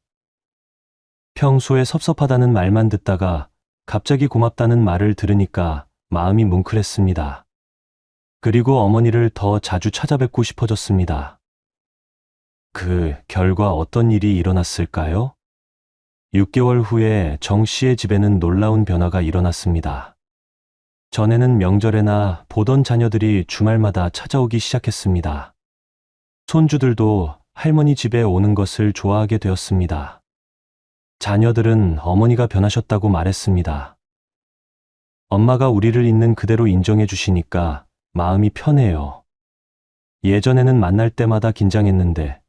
평소에 섭섭하다는 말만 듣다가 갑자기 고맙다는 말을 들으니까 마음이 뭉클했습니다. 그리고 어머니를 더 자주 찾아뵙고 싶어졌습니다. 그 결과 어떤 일이 일어났을까요? 6개월 후에 정 씨의 집에는 놀라운 변화가 일어났습니다. 전에는 명절에나 보던 자녀들이 주말마다 찾아오기 시작했습니다. 손주들도 할머니 집에 오는 것을 좋아하게 되었습니다. 자녀들은 어머니가 변하셨다고 말했습니다. 엄마가 우리를 있는 그대로 인정해 주시니까 마음이 편해요. 예전에는 만날 때마다 긴장했는데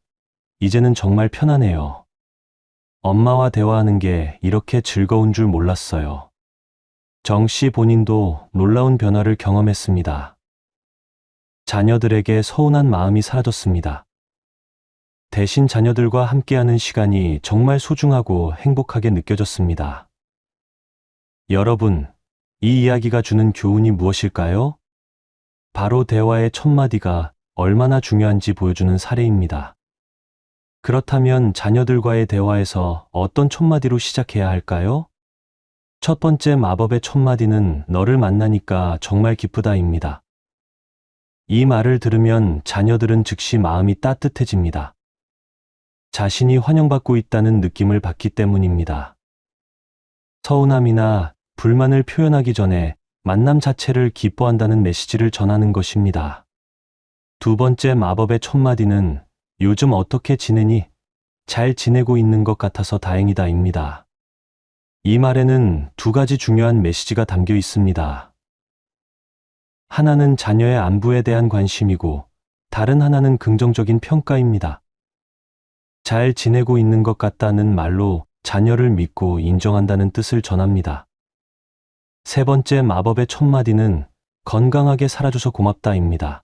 이제는 정말 편하네요. 엄마와 대화하는 게 이렇게 즐거운 줄 몰랐어요. 정 씨 본인도 놀라운 변화를 경험했습니다. 자녀들에게 서운한 마음이 사라졌습니다. 대신 자녀들과 함께하는 시간이 정말 소중하고 행복하게 느껴졌습니다. 여러분, 이 이야기가 주는 교훈이 무엇일까요? 바로 대화의 첫 마디가 얼마나 중요한지 보여주는 사례입니다. 그렇다면 자녀들과의 대화에서 어떤 첫마디로 시작해야 할까요? 첫 번째 마법의 첫마디는 너를 만나니까 정말 기쁘다입니다. 이 말을 들으면 자녀들은 즉시 마음이 따뜻해집니다. 자신이 환영받고 있다는 느낌을 받기 때문입니다. 서운함이나 불만을 표현하기 전에 만남 자체를 기뻐한다는 메시지를 전하는 것입니다. 두 번째 마법의 첫마디는 요즘 어떻게 지내니? 잘 지내고 있는 것 같아서 다행이다입니다. 이 말에는 두 가지 중요한 메시지가 담겨 있습니다. 하나는 자녀의 안부에 대한 관심이고 다른 하나는 긍정적인 평가입니다. 잘 지내고 있는 것 같다는 말로 자녀를 믿고 인정한다는 뜻을 전합니다. 세 번째 마법의 첫마디는 건강하게 살아줘서 고맙다입니다.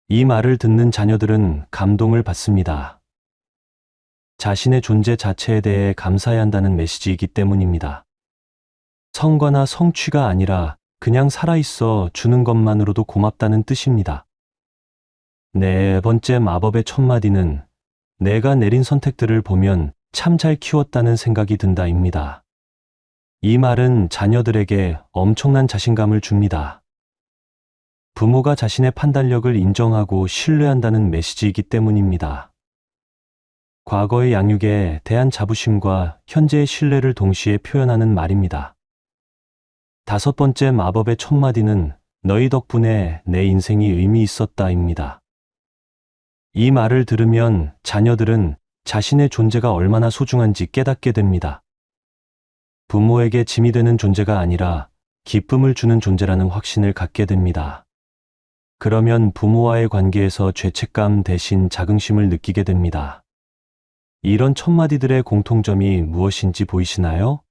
이 말을 듣는 자녀들은 감동을 받습니다. 자신의 존재 자체에 대해 감사해야 한다는 메시지이기 때문입니다. 성과나 성취가 아니라 그냥 살아있어 주는 것만으로도 고맙다는 뜻입니다. 네 번째 마법의 첫마디는 내가 내린 선택들을 보면 참 잘 키웠다는 생각이 든다입니다. 이 말은 자녀들에게 엄청난 자신감을 줍니다. 부모가 자신의 판단력을 인정하고 신뢰한다는 메시지이기 때문입니다. 과거의 양육에 대한 자부심과 현재의 신뢰를 동시에 표현하는 말입니다. 다섯 번째 마법의 첫마디는 너희 덕분에 내 인생이 의미 있었다입니다. 이 말을 들으면 자녀들은 자신의 존재가 얼마나 소중한지 깨닫게 됩니다. 부모에게 짐이 되는 존재가 아니라 기쁨을 주는 존재라는 확신을 갖게 됩니다. 그러면 부모와의 관계에서 죄책감 대신 자긍심을 느끼게 됩니다. 이런 첫마디들의 공통점이 무엇인지 보이시나요?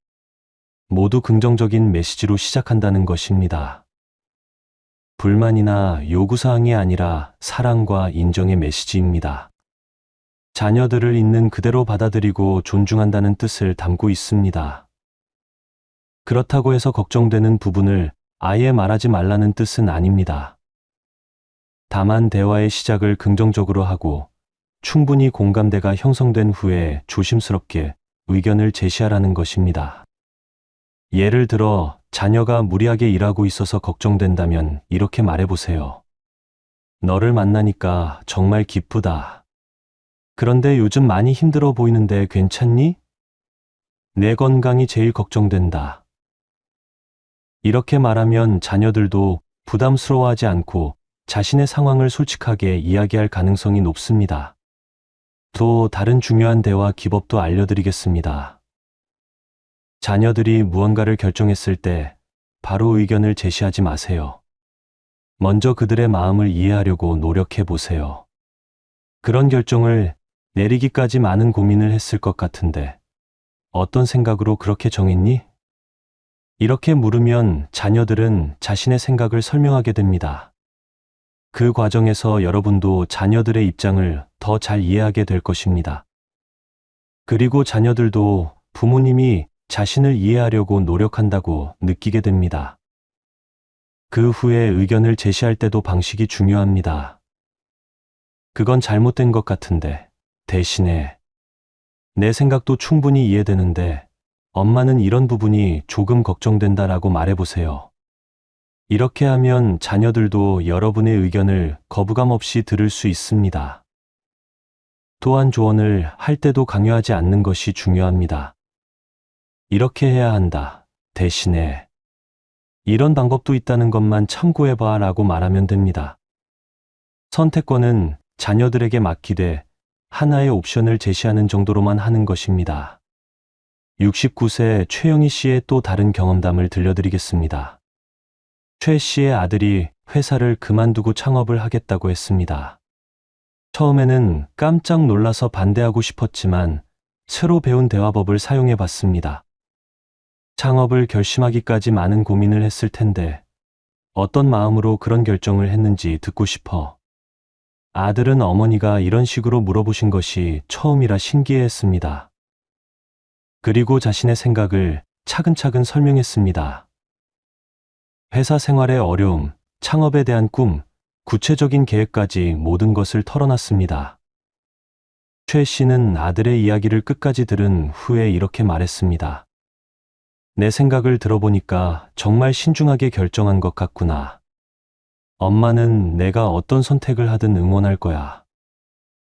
모두 긍정적인 메시지로 시작한다는 것입니다. 불만이나 요구사항이 아니라 사랑과 인정의 메시지입니다. 자녀들을 있는 그대로 받아들이고 존중한다는 뜻을 담고 있습니다. 그렇다고 해서 걱정되는 부분을 아예 말하지 말라는 뜻은 아닙니다. 다만 대화의 시작을 긍정적으로 하고 충분히 공감대가 형성된 후에 조심스럽게 의견을 제시하라는 것입니다. 예를 들어 자녀가 무리하게 일하고 있어서 걱정된다면 이렇게 말해보세요. 너를 만나니까 정말 기쁘다. 그런데 요즘 많이 힘들어 보이는데 괜찮니? 내 건강이 제일 걱정된다. 이렇게 말하면 자녀들도 부담스러워하지 않고 자신의 상황을 솔직하게 이야기할 가능성이 높습니다. 또 다른 중요한 대화 기법도 알려드리겠습니다. 자녀들이 무언가를 결정했을 때 바로 의견을 제시하지 마세요. 먼저 그들의 마음을 이해하려고 노력해 보세요. 그런 결정을 내리기까지 많은 고민을 했을 것 같은데 어떤 생각으로 그렇게 정했니? 이렇게 물으면 자녀들은 자신의 생각을 설명하게 됩니다. 그 과정에서 여러분도 자녀들의 입장을 더 잘 이해하게 될 것입니다. 그리고 자녀들도 부모님이 자신을 이해하려고 노력한다고 느끼게 됩니다. 그 후에 의견을 제시할 때도 방식이 중요합니다. 그건 잘못된 것 같은데, 대신에 내 생각도 충분히 이해되는데 엄마는 이런 부분이 조금 걱정된다라고 말해보세요. 이렇게 하면 자녀들도 여러분의 의견을 거부감 없이 들을 수 있습니다. 또한 조언을 할 때도 강요하지 않는 것이 중요합니다. 이렇게 해야 한다. 대신에 이런 방법도 있다는 것만 참고해봐 라고 말하면 됩니다. 선택권은 자녀들에게 맡기되 하나의 옵션을 제시하는 정도로만 하는 것입니다. 69세 최영희 씨의 또 다른 경험담을 들려드리겠습니다. 최 씨의 아들이 회사를 그만두고 창업을 하겠다고 했습니다. 처음에는 깜짝 놀라서 반대하고 싶었지만 새로 배운 대화법을 사용해 봤습니다. 창업을 결심하기까지 많은 고민을 했을 텐데 어떤 마음으로 그런 결정을 했는지 듣고 싶어. 아들은 어머니가 이런 식으로 물어보신 것이 처음이라 신기해했습니다. 그리고 자신의 생각을 차근차근 설명했습니다. 회사 생활의 어려움, 창업에 대한 꿈, 구체적인 계획까지 모든 것을 털어놨습니다. 최 씨는 아들의 이야기를 끝까지 들은 후에 이렇게 말했습니다. 내 생각을 들어보니까 정말 신중하게 결정한 것 같구나. 엄마는 내가 어떤 선택을 하든 응원할 거야.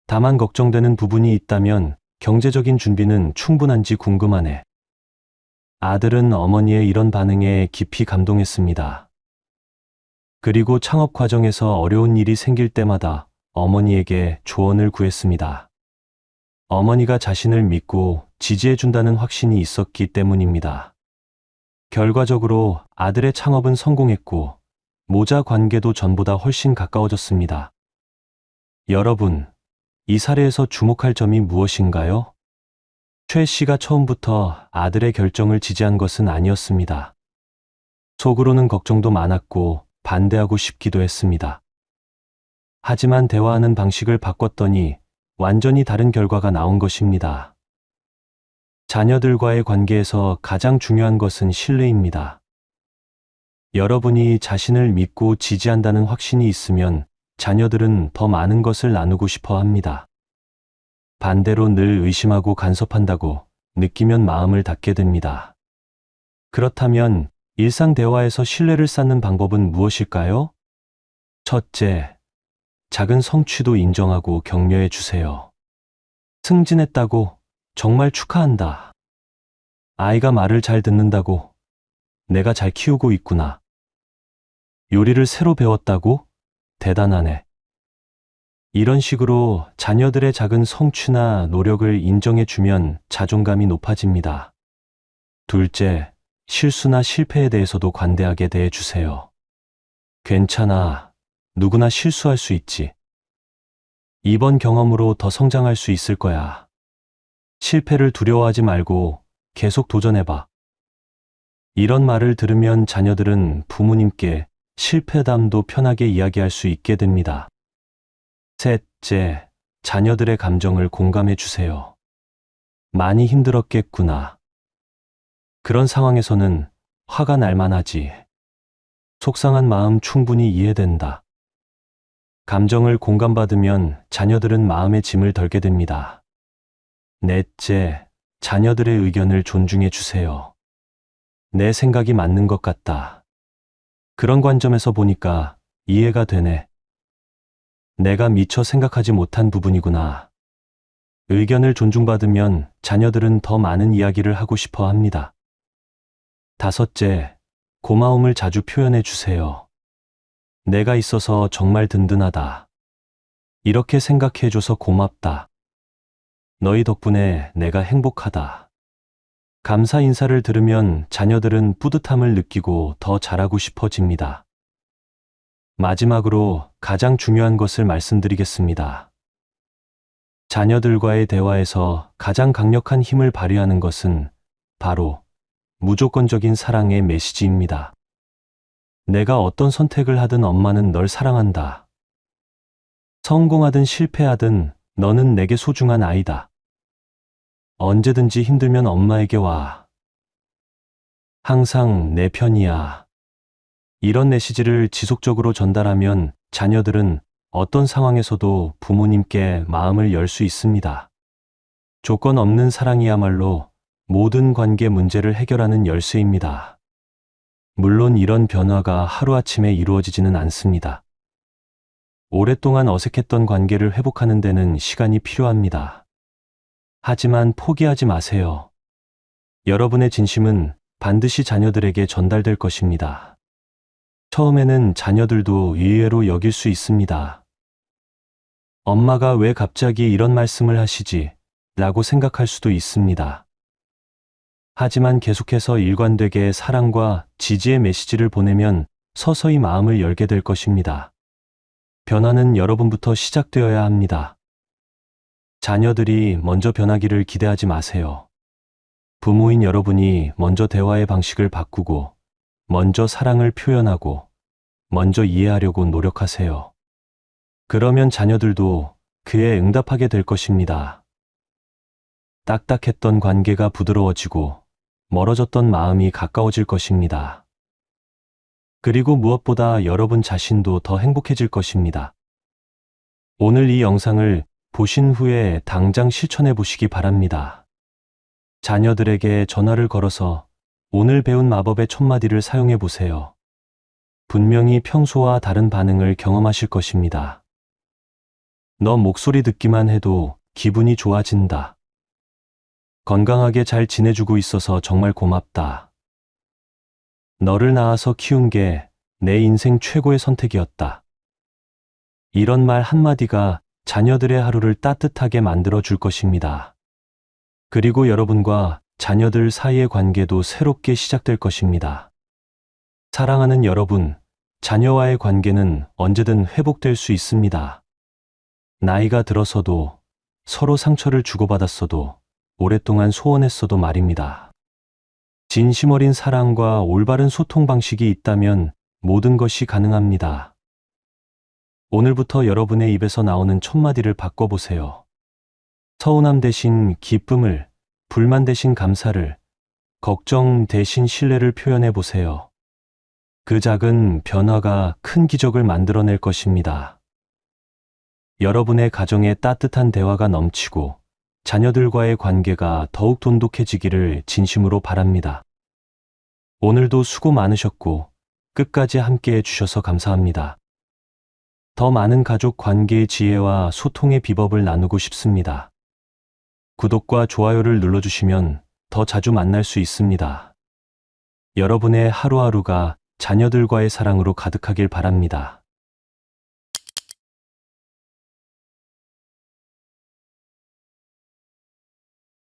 다만 걱정되는 부분이 있다면 경제적인 준비는 충분한지 궁금하네. 아들은 어머니의 이런 반응에 깊이 감동했습니다. 그리고 창업 과정에서 어려운 일이 생길 때마다 어머니에게 조언을 구했습니다. 어머니가 자신을 믿고 지지해준다는 확신이 있었기 때문입니다. 결과적으로 아들의 창업은 성공했고 모자 관계도 전보다 훨씬 가까워졌습니다. 여러분, 이 사례에서 주목할 점이 무엇인가요? 최 씨가 처음부터 아들의 결정을 지지한 것은 아니었습니다. 속으로는 걱정도 많았고 반대하고 싶기도 했습니다. 하지만 대화하는 방식을 바꿨더니 완전히 다른 결과가 나온 것입니다. 자녀들과의 관계에서 가장 중요한 것은 신뢰입니다. 여러분이 자신을 믿고 지지한다는 확신이 있으면 자녀들은 더 많은 것을 나누고 싶어 합니다. 반대로 늘 의심하고 간섭한다고 느끼면 마음을 닫게 됩니다. 그렇다면 일상 대화에서 신뢰를 쌓는 방법은 무엇일까요? 첫째, 작은 성취도 인정하고 격려해 주세요. 승진했다고 정말 축하한다. 아이가 말을 잘 듣는다고 내가 잘 키우고 있구나. 요리를 새로 배웠다고 대단하네. 이런 식으로 자녀들의 작은 성취나 노력을 인정해 주면 자존감이 높아집니다. 둘째, 실수나 실패에 대해서도 관대하게 대해 주세요. 괜찮아. 누구나 실수할 수 있지. 이번 경험으로 더 성장할 수 있을 거야. 실패를 두려워하지 말고 계속 도전해봐. 이런 말을 들으면 자녀들은 부모님께 실패담도 편하게 이야기할 수 있게 됩니다. 셋째, 자녀들의 감정을 공감해 주세요. 많이 힘들었겠구나. 그런 상황에서는 화가 날 만하지. 속상한 마음 충분히 이해된다. 감정을 공감받으면 자녀들은 마음의 짐을 덜게 됩니다. 넷째, 자녀들의 의견을 존중해 주세요. 내 생각이 맞는 것 같다. 그런 관점에서 보니까 이해가 되네. 내가 미처 생각하지 못한 부분이구나. 의견을 존중받으면 자녀들은 더 많은 이야기를 하고 싶어 합니다. 다섯째, 고마움을 자주 표현해 주세요. 내가 있어서 정말 든든하다. 이렇게 생각해줘서 고맙다. 너희 덕분에 내가 행복하다. 감사 인사를 들으면 자녀들은 뿌듯함을 느끼고 더 잘하고 싶어집니다. 마지막으로 가장 중요한 것을 말씀드리겠습니다. 자녀들과의 대화에서 가장 강력한 힘을 발휘하는 것은 바로 무조건적인 사랑의 메시지입니다. 내가 어떤 선택을 하든 엄마는 널 사랑한다. 성공하든 실패하든 너는 내게 소중한 아이다. 언제든지 힘들면 엄마에게 와. 항상 내 편이야. 이런 메시지를 지속적으로 전달하면 자녀들은 어떤 상황에서도 부모님께 마음을 열 수 있습니다. 조건 없는 사랑이야말로 모든 관계 문제를 해결하는 열쇠입니다. 물론 이런 변화가 하루아침에 이루어지지는 않습니다. 오랫동안 어색했던 관계를 회복하는 데는 시간이 필요합니다. 하지만 포기하지 마세요. 여러분의 진심은 반드시 자녀들에게 전달될 것입니다. 처음에는 자녀들도 의외로 여길 수 있습니다. 엄마가 왜 갑자기 이런 말씀을 하시지? 라고 생각할 수도 있습니다. 하지만 계속해서 일관되게 사랑과 지지의 메시지를 보내면 서서히 마음을 열게 될 것입니다. 변화는 여러분부터 시작되어야 합니다. 자녀들이 먼저 변하기를 기대하지 마세요. 부모인 여러분이 먼저 대화의 방식을 바꾸고, 먼저 사랑을 표현하고, 먼저 이해하려고 노력하세요. 그러면 자녀들도 그에 응답하게 될 것입니다. 딱딱했던 관계가 부드러워지고, 멀어졌던 마음이 가까워질 것입니다. 그리고 무엇보다 여러분 자신도 더 행복해질 것입니다. 오늘 이 영상을 보신 후에 당장 실천해 보시기 바랍니다. 자녀들에게 전화를 걸어서 오늘 배운 마법의 촛마디를 사용해 보세요. 분명히 평소와 다른 반응을 경험하실 것입니다. 너 목소리 듣기만 해도 기분이 좋아진다. 건강하게 잘 지내주고 있어서 정말 고맙다. 너를 낳아서 키운 게 내 인생 최고의 선택이었다. 이런 말 한마디가 자녀들의 하루를 따뜻하게 만들어 줄 것입니다. 그리고 여러분과 자녀들 사이의 관계도 새롭게 시작될 것입니다. 사랑하는 여러분, 자녀와의 관계는 언제든 회복될 수 있습니다. 나이가 들어서도, 서로 상처를 주고받았어도, 오랫동안 소원했어도 말입니다. 진심 어린 사랑과 올바른 소통 방식이 있다면 모든 것이 가능합니다. 오늘부터 여러분의 입에서 나오는 촛마디를 바꿔보세요. 서운함 대신 기쁨을, 불만 대신 감사를, 걱정 대신 신뢰를 표현해 보세요. 그 작은 변화가 큰 기적을 만들어낼 것입니다. 여러분의 가정에 따뜻한 대화가 넘치고 자녀들과의 관계가 더욱 돈독해지기를 진심으로 바랍니다. 오늘도 수고 많으셨고 끝까지 함께해 주셔서 감사합니다. 더 많은 가족 관계의 지혜와 소통의 비법을 나누고 싶습니다. 구독과 좋아요를 눌러주시면 더 자주 만날 수 있습니다. 여러분의 하루하루가 자녀들과의 사랑으로 가득하길 바랍니다.